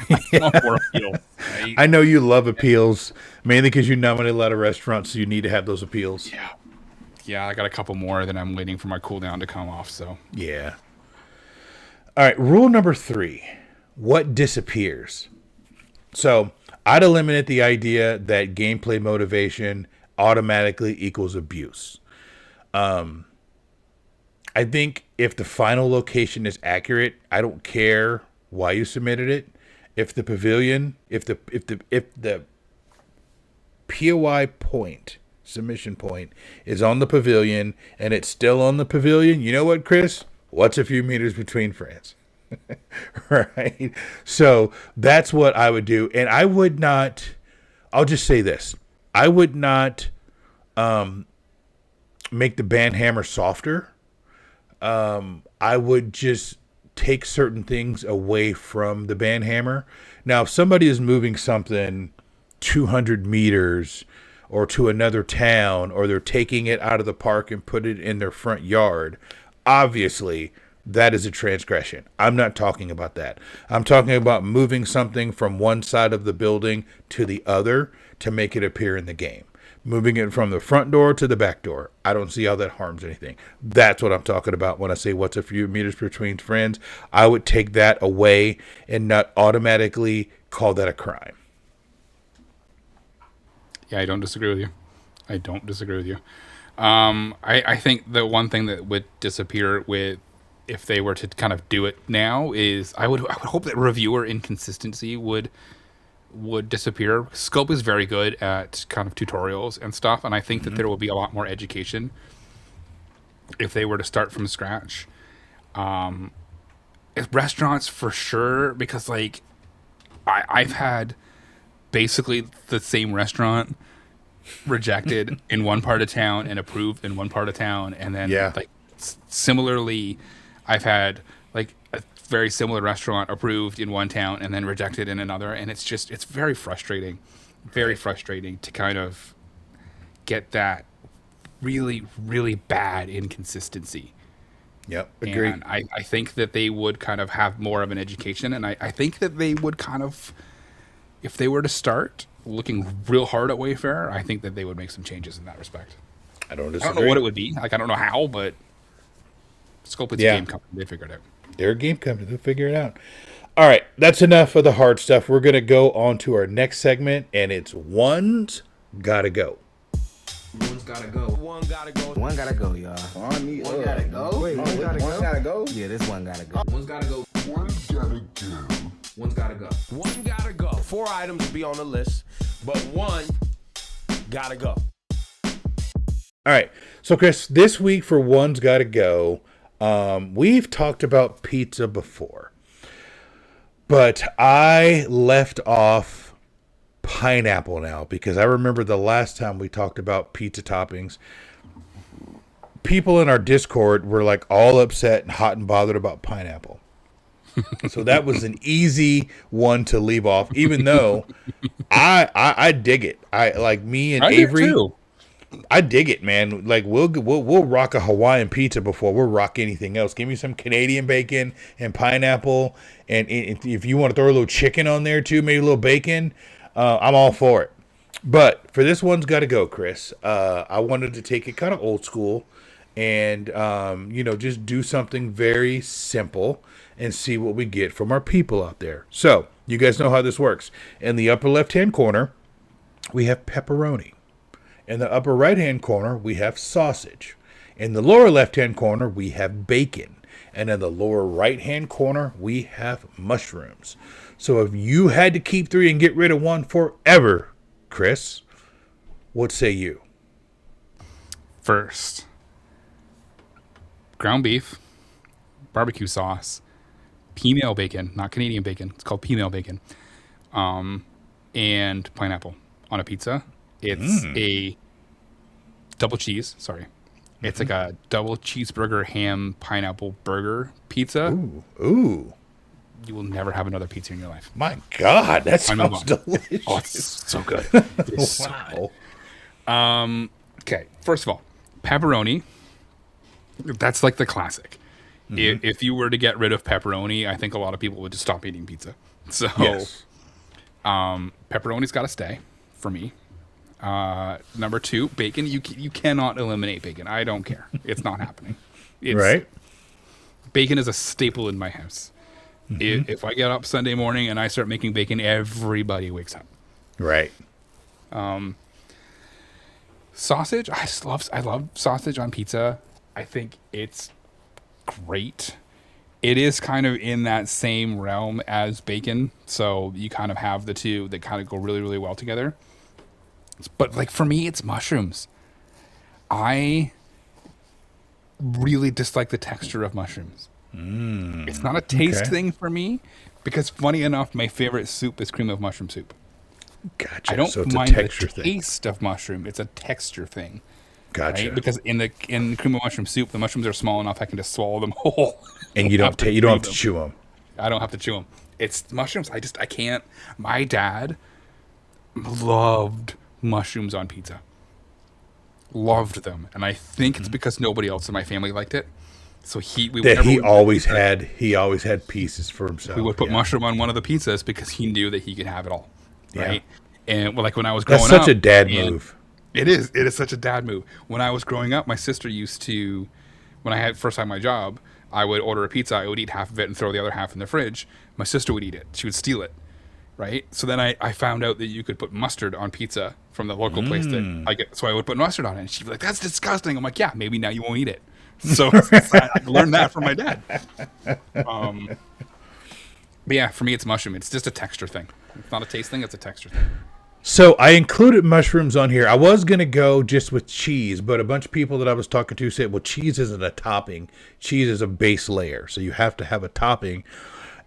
I want more appeals. Right? I know you love appeals, mainly because you nominate a lot of restaurants, so you need to have those appeals. Yeah, I got a couple more that I'm waiting for my cooldown to come off. So yeah. All right, rule number 3: what disappears? So I'd eliminate the idea that gameplay motivation automatically equals abuse. I think if the final location is accurate, I don't care why you submitted it. If the pavilion, if the POI point, submission point, is on the pavilion and it's still on the pavilion, you know what, Chris? What's a few meters between friends? Right? So that's what I would do. And I would not, I'll just say this. I would not make the band hammer softer. I would just take certain things away from the band hammer. Now, if somebody is moving something 200 meters or to another town, or they're taking it out of the park and put it in their front yard, obviously that is a transgression. I'm not talking about that. I'm talking about moving something from one side of the building to the other to make it appear in the game. Moving it from the front door to the back door. I don't see how that harms anything. That's what I'm talking about when I say what's a few meters between friends. I would take that away and not automatically call that a crime. Yeah, I don't disagree with you. I think the one thing that would disappear with, if they were to kind of do it now, is I would hope that reviewer inconsistency would disappear. Scope is very good at kind of tutorials and stuff, and I think that there will be a lot more education if they were to start from scratch. Restaurants for sure, because like I've had basically the same restaurant rejected in one part of town and approved in one part of town, and then like similarly I've had like a very similar restaurant approved in one town and then rejected in another, and it's very frustrating to kind of get that really, really bad inconsistency. Yep, agree. And I think that they would kind of have more of an education, and I think that they would kind of, if they were to start looking real hard at Wayfarer, I think that they would make some changes in that respect. I don't know what it would be. Like, I don't know how, but Scope is a game company. They figured it out. They're a game company. They'll figure it out. All right, that's enough of the hard stuff. We're going to go on to our next segment, and it's One's Gotta Go. One's gotta go. One gotta go. One gotta go, y'all. One gotta go. Wait, one gotta go? Yeah, this one gotta go. One's gotta go. One's gotta go. One's gotta go. One gotta go. 4 items to be on the list, but one gotta go. All right, so Chris, this week for One's Gotta Go, we've talked about pizza before, but I left off pineapple now because I remember the last time we talked about pizza toppings, people in our Discord were like all upset and hot and bothered about pineapple. So that was an easy one to leave off, even though I dig it. I like me and Avery. I dig it, man. Like we'll rock a Hawaiian pizza before we'll rock anything else. Give me some Canadian bacon and pineapple, and if you want to throw a little chicken on there too, maybe a little bacon, I'm all for it. But for this One's Gotta Go, Chris, I wanted to take it kind of old school and just do something very simple and see what we get from our people out there. So you guys know how this works. In the upper left-hand corner, we have pepperoni. In the upper right-hand corner, we have sausage. In the lower left-hand corner, we have bacon. And in the lower right-hand corner, we have mushrooms. So if you had to keep 3 and get rid of 1 forever, Chris, what say you? First, ground beef, barbecue sauce, female bacon, not Canadian bacon. It's called female bacon, and pineapple on a pizza. It's a double cheese. Sorry. It's like a double cheeseburger ham pineapple burger pizza. Ooh. You will never have another pizza in your life. My God, that sounds delicious. Oh, it's so good. It's so good. Okay, first of all, pepperoni. That's like the classic. If you were to get rid of pepperoni, I think a lot of people would just stop eating pizza. So, yes. Pepperoni's got to stay for me. Number 2, bacon. You cannot eliminate bacon. I don't care. It's not happening. Right. Bacon is a staple in my house. If I get up Sunday morning and I start making bacon, everybody wakes up. Right. Sausage. I love sausage on pizza. I think it's great. It is kind of in that same realm as bacon, so you kind of have the two that kind of go really, really well together. But like for me, it's mushrooms. I really dislike the texture of mushrooms. It's not a taste thing for me, because funny enough, my favorite soup is cream of mushroom soup. Gotcha. I don't so it's mind a texture the taste of mushroom. It's a texture thing. Gotcha. Right? Because in cream of mushroom soup, the mushrooms are small enough I can just swallow them whole. And you don't have to chew them. I don't have to chew them. It's mushrooms. I can't. My dad loved mushrooms on pizza. Loved them, and I think it's because nobody else in my family liked it. So he always had pieces for himself. We would put yeah. mushroom on one of the pizzas because he knew that he could have it all, right? Yeah. And like when I was growing up, That's such a dad move. It is such a dad move. When I was growing up, my sister used to, when I had first had my job, I would order a pizza. I would eat half of it and throw the other half in the fridge. My sister would eat it. She would steal it, right? So then I found out that you could put mustard on pizza from the local place that I get. So I would put mustard on it, and she'd be like, "That's disgusting." I'm like, "Yeah, maybe now you won't eat it." So I learned that from my dad. But yeah, for me, it's mushroom. It's just a texture thing. It's not a taste thing. It's a texture thing. So I included mushrooms on here. I was going to go just with cheese, but a bunch of people that I was talking to said, well, cheese isn't a topping. Cheese is a base layer. So you have to have a topping.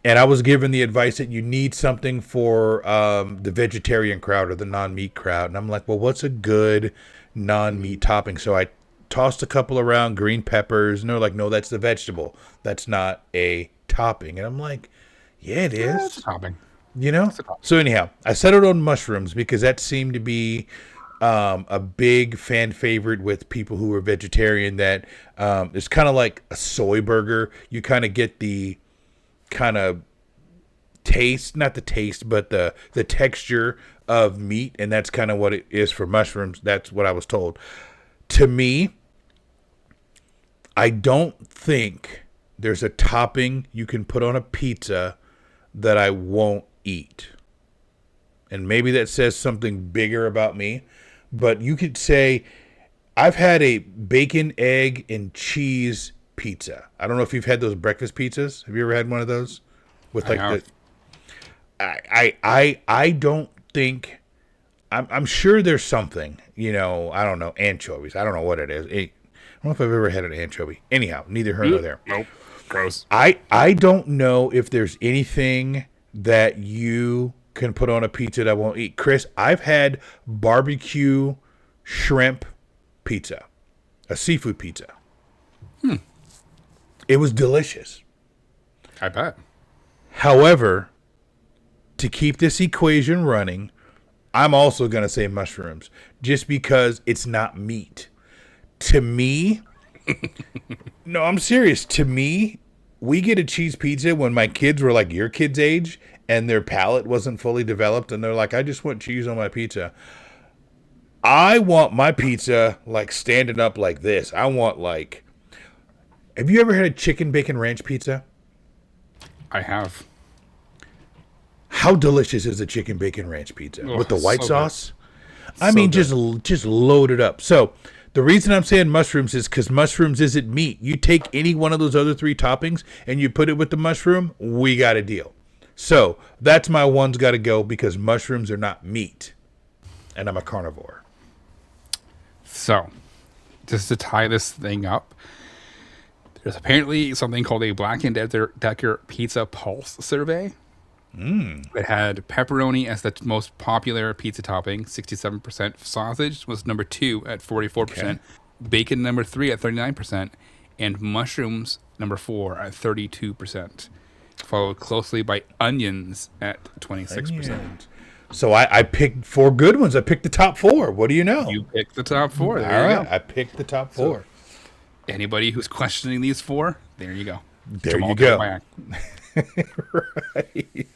And I was given the advice that you need something for the vegetarian crowd or the non-meat crowd. And I'm like, well, what's a good non-meat topping? So I tossed a couple around, green peppers. And they're like, no, that's the vegetable. That's not a topping. And I'm like, yeah, it is. It's a topping. You know? So anyhow, I settled on mushrooms because that seemed to be a big fan favorite with people who are vegetarian. That it's kind of like a soy burger. You kind of get the kind of taste, not the taste, but the texture of meat. And that's kind of what it is for mushrooms. That's what I was told. To me, I don't think there's a topping you can put on a pizza that I won't eat. And maybe that says something bigger about me, but you could say I've had a bacon, egg, and cheese pizza. I don't know if you've had those breakfast pizzas. Have you ever had one of those? With like I don't think I'm sure there's something, you know, I don't know, anchovies. I don't know what it is. I don't know if I've ever had an anchovy. Anyhow, neither here nor there. Nope. Gross. I don't know if there's anything that you can put on a pizza that I won't eat. Chris, I've had barbecue shrimp pizza, a seafood pizza. It was delicious. I bet. However, to keep this equation running, I'm also going to say mushrooms just because it's not meat. To me, no, I'm serious. To me, we get a cheese pizza when my kids were like your kids' age and their palate wasn't fully developed. And they're like, I just want cheese on my pizza. I want my pizza like standing up like this. I want like, have you ever had a chicken bacon ranch pizza? I have. How delicious is a chicken bacon ranch pizza with the white sauce? I So mean, good. just load it up. So the reason I'm saying mushrooms is because mushrooms isn't meat. You take any one of those other three toppings and you put it with the mushroom, we got a deal. So that's my one's got to go because mushrooms are not meat, and I'm a carnivore. So, just to tie this thing up, there's apparently something called a Black & Decker Pizza Pulse survey. It had pepperoni as the most popular pizza topping, 67%. Sausage was number 2 at 44%. Okay. Bacon number 3 at 39%. And mushrooms number 4 at 32%. Followed closely by onions at 26%. Onions. So I picked 4 good ones. I picked the top 4. What do you know? You picked the top 4. There All you right, go. I picked the top 4. Anybody who's questioning these 4, there you go. There Jamal you go. Whack. Right.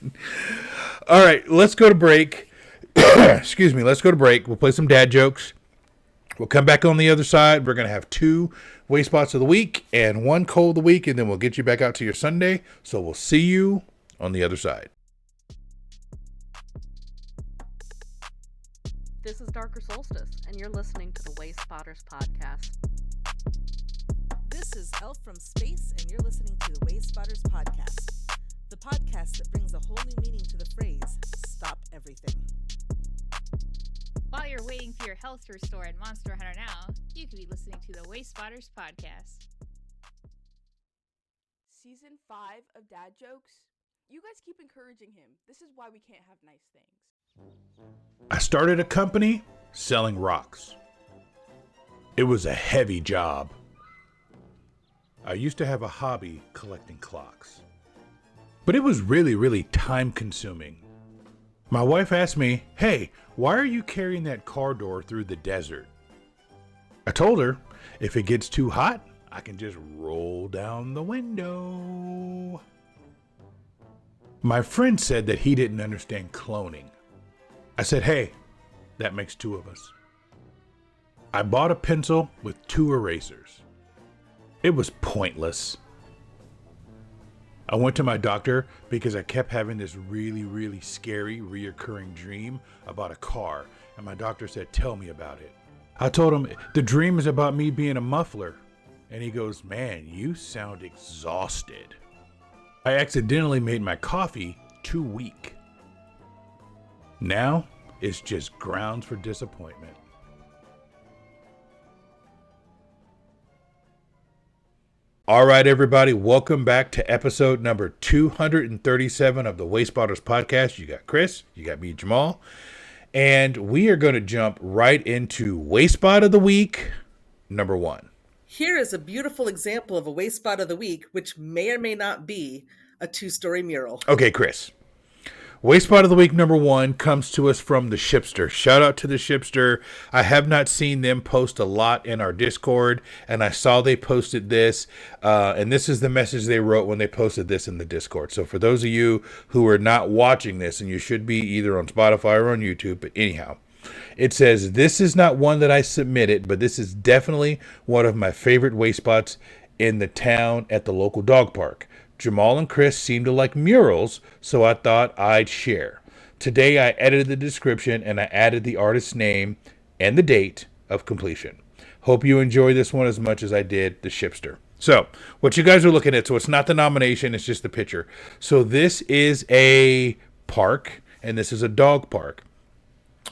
All right, let's go to break. Excuse me. Let's go to break. We'll play some dad jokes. We'll come back on the other side. We're going to have 2 waste spots of the week and 1 cold of the week, and then we'll get you back out to your Sunday. So we'll see you on the other side. This is Darker Solstice, and you're listening to the Wayspotters podcast. This is Elf from Space, and you're listening to the Wayspotters podcast, the podcast that brings a whole new meaning to the phrase, stop everything. While you're waiting for your health to restore in Monster Hunter Now, you could be listening to the Wayspotters podcast. Season 5 of Dad Jokes. You guys keep encouraging him. This is why we can't have nice things. I started a company selling rocks. It was a heavy job. I used to have a hobby collecting clocks. But it was really, really time consuming. My wife asked me, "Hey, why are you carrying that car door through the desert?" I told her, if it gets too hot, I can just roll down the window. My friend said that he didn't understand cloning. I said, "Hey, that makes two of us." I bought a pencil with 2 erasers. It was pointless. I went to my doctor because I kept having this really, really scary, reoccurring dream about a car, and my doctor said, "Tell me about it." I told him, "The dream is about me being a muffler." And he goes, "Man, you sound exhausted." I accidentally made my coffee too weak. Now, it's just grounds for disappointment. All right, everybody, welcome back to episode number 237 of the Wayspotters podcast. You got Chris, you got me, Jamal, and we are going to jump right into Wayspot of the Week, number 1. Here is a beautiful example of a Wayspot of the Week, which may or may not be a 2-story mural. Okay, Chris. Wayspot of the Week number 1 comes to us from the Shipster. Shout out to the Shipster. I have not seen them post a lot in our Discord, and I saw they posted this, and this is the message they wrote when they posted this in the Discord. So for those of you who are not watching this, and you should be either on Spotify or on YouTube, but anyhow, it says, "This is not one that I submitted, but this is definitely one of my favorite Wayspots in the town at the local dog park. Jamal and Chris seem to like murals, so I thought I'd share. Today I edited the description and I added the artist's name and the date of completion. Hope you enjoy this one as much as I did the Shipster." So, what you guys are looking at, so it's not the nomination, it's just the picture. So this is a park, and this is a dog park.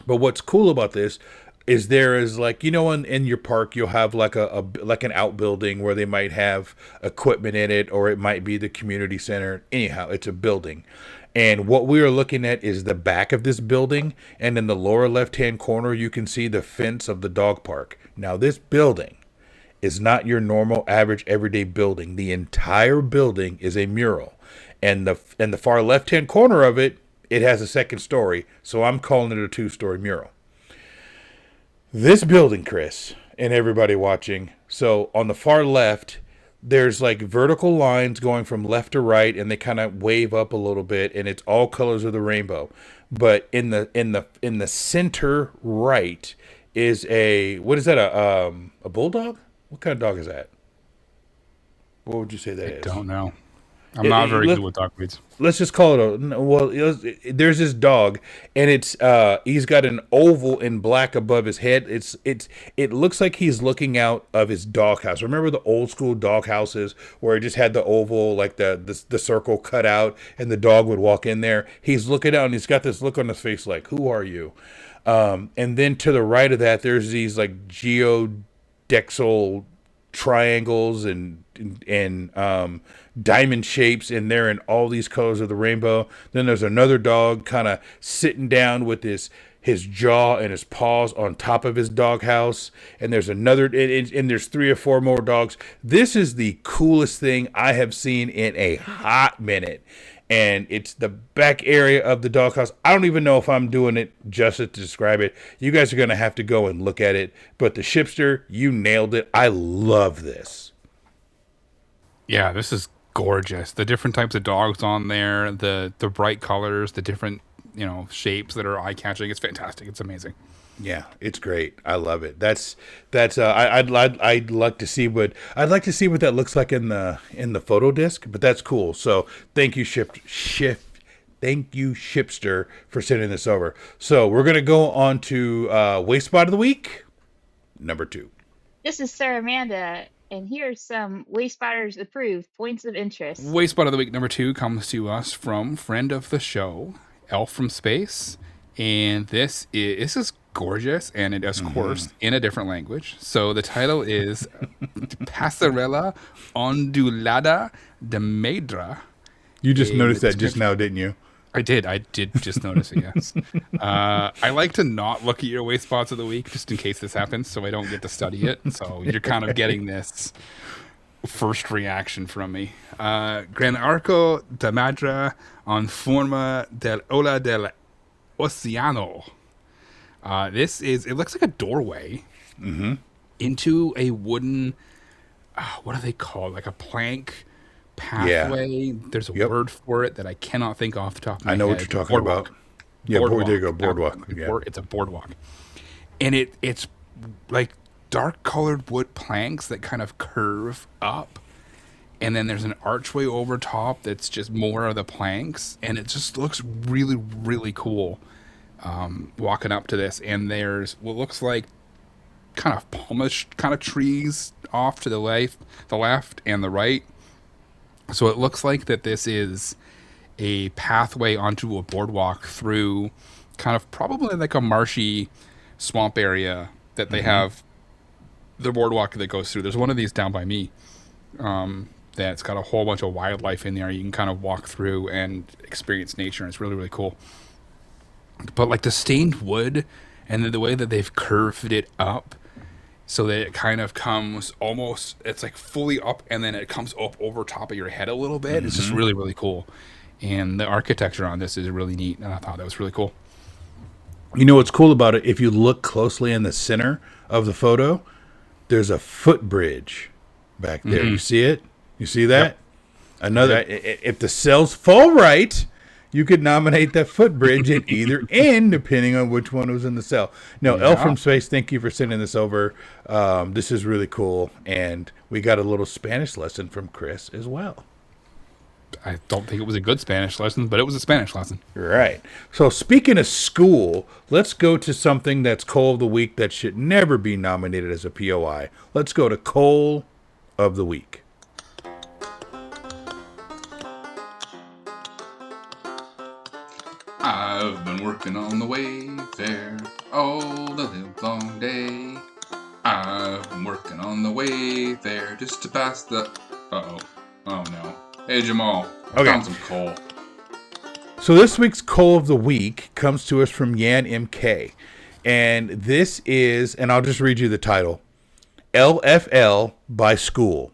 But what's cool about this is there is, like, you know, in your park you'll have like like an outbuilding where they might have equipment in it, or it might be the community center. Anyhow, it's a building. And what we are looking at is the back of this building, and in the lower left-hand corner you can see the fence of the dog park. Now this building is not your normal average everyday building. The entire building is a mural. And the far left-hand corner of it, it has a second story, so I'm calling it a 2-story mural. This building, Chris, and everybody watching, so on the far left, there's like vertical lines going from left to right, and they kind of wave up a little bit, and it's all colors of the rainbow. But in the center right is what is that, a bulldog? What kind of dog is that? What would you say that is? I don't know. I'm not very good with dog breeds. Let's just call it there's this dog, and it's he's got an oval in black above his head. It looks like he's looking out of his doghouse. Remember the old school dog houses where it just had the oval, like the circle cut out, and the dog would walk in there. He's looking out, and he's got this look on his face like, "Who are you?" And then to the right of that, there's these like geodexal triangles and diamond shapes, and they're in all these colors of the rainbow. Then there's another dog kind of sitting down with his jaw and his paws on top of his doghouse, and there's another, and there's 3 or 4 more dogs. This is the coolest thing I have seen in a hot minute, and it's the back area of the doghouse. I don't even know if I'm doing it justice to describe it. You guys are going to have to go and look at it, but the Shipster, you nailed it. I love this. Yeah, this is gorgeous. The different types of dogs on there, the bright colors, the different, shapes that are eye-catching. It's fantastic. It's amazing. Yeah, it's great. I love it. I'd like to see what that looks like in the photo disc, but that's cool. So thank you, thank you, Shipster, for sending this over. So we're gonna go on to Wayspot of the Week, number 2. This is Sarah Amanda, and here's some Wayspotters approved points of interest. Wayspot of the Week number 2 comes to us from friend of the show, Elf from Space, and this is gorgeous, and it is coursed in a different language. So the title is Passerella ondulada de Medra. You just noticed that just now, didn't you? I did just notice it, yes. I like to not look at your waste spots of the week just in case this happens, so I don't get to study it. So you're kind of getting this first reaction from me. Gran arco de madra en forma del ola del Oceano. It looks like a doorway into a wooden, what do they call it? Like a plank pathway. There's a word for it that I cannot think off the top of my head. I know what you're talking about. Yeah, there you go, boardwalk. It's a boardwalk. And it's like dark colored wood planks that kind of curve up. And then there's an archway over top that's just more of the planks. And it just looks really, really cool walking up to this. And there's what looks like kind of palmish kind of trees off to the left and the right. So it looks like that this is a pathway onto a boardwalk through kind of probably like a marshy swamp area that they have the boardwalk that goes through. There's one of these down by me that's got a whole bunch of wildlife in there. You can kind of walk through and experience nature, and it's really, really cool. But like the stained wood and the way that they've curved it up so that it kind of comes almost, it's like fully up and then it comes up over top of your head a little bit. It's just really, really cool. And the architecture on this is really neat, and I thought that was really cool. You know what's cool about it? If you look closely in the center of the photo, there's a footbridge back there. You see it? You see that? Another. If the cells fall right, you could nominate that footbridge at either end, depending on which one was in the cell. No, Elf from Space, thank you for sending this over. This is really cool, and we got a little Spanish lesson from Chris as well. I don't think it was a good Spanish lesson, but it was a Spanish lesson. Right. So speaking of school, let's go to something that's Coal of the Week that should never be nominated as a POI. Let's go to Coal of the Week. I've been working on the Wayfarer all the live long day. I've been working on the Wayfarer just to pass the... Uh-oh. Oh, no. Hey, Jamal. I found some coal. So this week's Coal of the Week comes to us from Yan MK. And this is, and I'll just read you the title, LFL by School.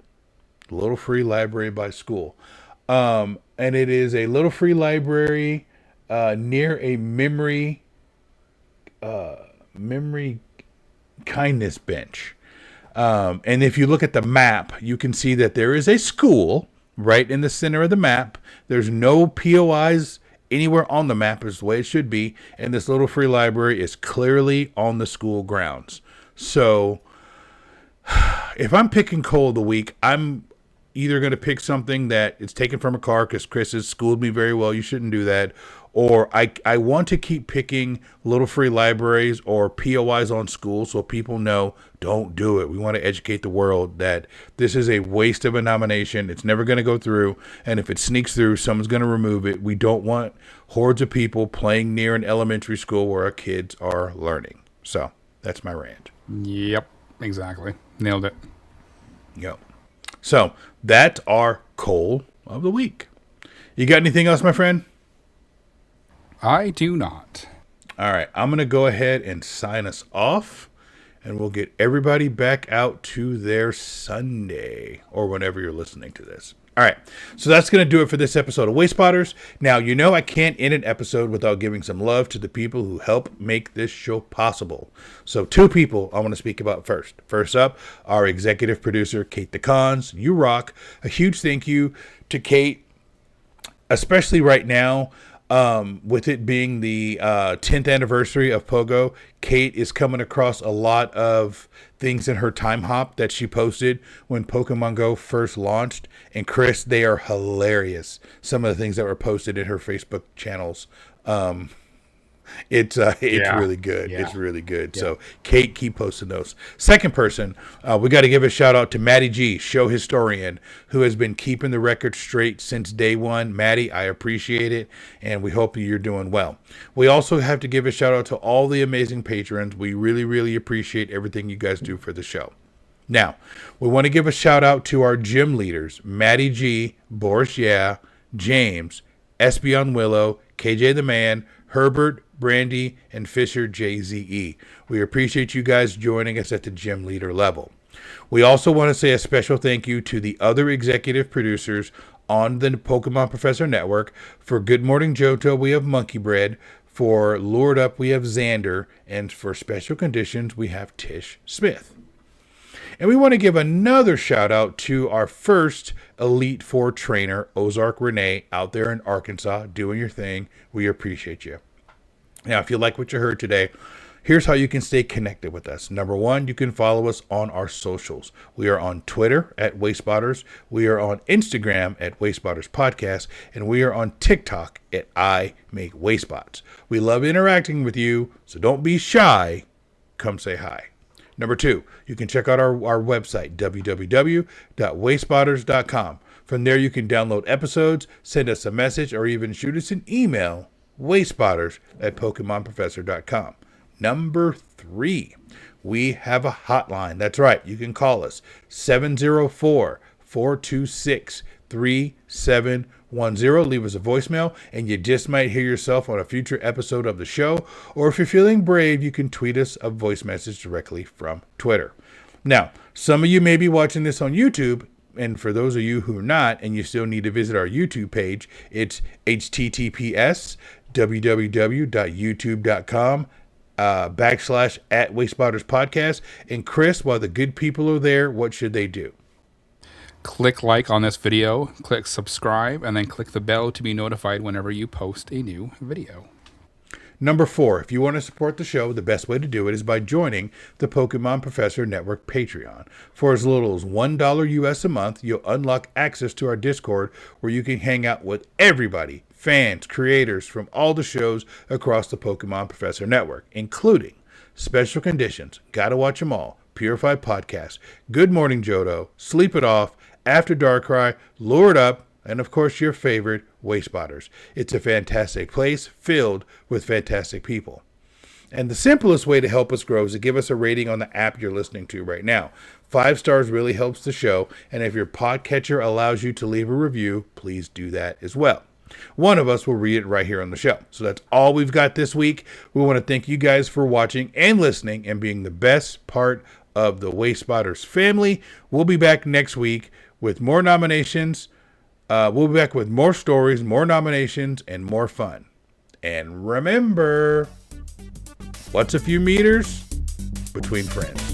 Little Free Library by School. And it is a little free library near a memory kindness bench. And if you look at the map, you can see that there is a school right in the center of the map. There's no POIs anywhere on the map, is the way it should be. And this little free library is clearly on the school grounds. So if I'm picking Coal of the Week, I'm either going to pick something that is taken from a car because Chris has schooled me very well. You shouldn't do that. Or I want to keep picking little free libraries or POIs on schools so people know, don't do it. We want to educate the world that this is a waste of a nomination. It's never going to go through. And if it sneaks through, someone's going to remove it. We don't want hordes of people playing near an elementary school where our kids are learning. So that's my rant. Yep, exactly. Nailed it. Yep. So that's our Coal of the Week. You got anything else, my friend? I do not. All right. I'm going to go ahead and sign us off, and we'll get everybody back out to their Sunday or whenever you're listening to this. All right. So that's going to do it for this episode of Wayspotters. Now, you know I can't end an episode without giving some love to the people who help make this show possible. So 2 people I want to speak about first. First up, our executive producer, Kate the Cons. You rock. A huge thank you to Kate, especially right now. With it being the 10th anniversary of Pogo, Kate is coming across a lot of things in her time hop that she posted when Pokemon Go first launched. And Chris, they are hilarious. Some of the things that were posted in her Facebook channels. It's really good. Yeah. It's really good. Yeah. So Kate, keep posting those. Second person, we got to give a shout out to Maddie G, show historian, who has been keeping the record straight since day one. Maddie, I appreciate it, and we hope you're doing well. We also have to give a shout out to all the amazing patrons. We really, really appreciate everything you guys do for the show. Now, we want to give a shout out to our gym leaders, Maddie G, Boris Yeah, James, Espeon Willow, KJ the Man, Herbert, Brandy, and Fisher JZE. We appreciate you guys joining us at the gym leader level. We also want to say a special thank you to the other executive producers on the Pokemon Professor Network. For Good Morning Johto, we have Monkey Bread. For Lured Up, we have Xander. And for Special Conditions, we have Tish Smith. And we want to give another shout out to our first Elite Four trainer, Ozark Renee, out there in Arkansas, doing your thing. We appreciate you. Now, if you like what you heard today, here's how you can stay connected with us. Number one, you can follow us on our socials. We are on Twitter at Wayspotters. We are on Instagram at Wayspotters Podcast. And we are on TikTok at I Make Wayspots. We love interacting with you, so don't be shy. Come say hi. Number two, you can check out our website, www.wayspotters.com. From there, you can download episodes, send us a message, or even shoot us an email, wayspotters@pokemonprofessor.com. Number three, we have a hotline. That's right. You can call us 704-426-3710. Leave us a voicemail, and you just might hear yourself on a future episode of the show. Or if you're feeling brave, you can tweet us a voice message directly from Twitter. Now, some of you may be watching this on YouTube, and for those of you who are not, and you still need to visit our YouTube page, it's https://www.youtube.com /@Wayspotters Podcast. And Chris, while the good people are there, what should they do? Click like on this video, click subscribe, and then click the bell to be notified whenever you post a new video. Number four, if you want to support the show, the best way to do it is by joining the Pokemon Professor Network Patreon. For as little as $1 US a month, you'll unlock access to our Discord, where you can hang out with everybody, fans, creators from all the shows across the Pokemon Professor Network, including Special Conditions, Gotta Watch 'Em All, Purified Podcast, Good Morning Johto, Sleep It Off, After Darkrai, Lured Up, and of course your favorite, Wayspotters. It's a fantastic place filled with fantastic people. And the simplest way to help us grow is to give us a rating on the app you're listening to right now. 5 stars really helps the show, and if your podcatcher allows you to leave a review, please do that as well. One of us will read it right here on the show. So that's all we've got this week. We want to thank you guys for watching and listening and being the best part of the Wayspotters family. We'll be back next week with more nominations. We'll be back with more stories, more nominations, and more fun. And remember, what's a few meters between friends?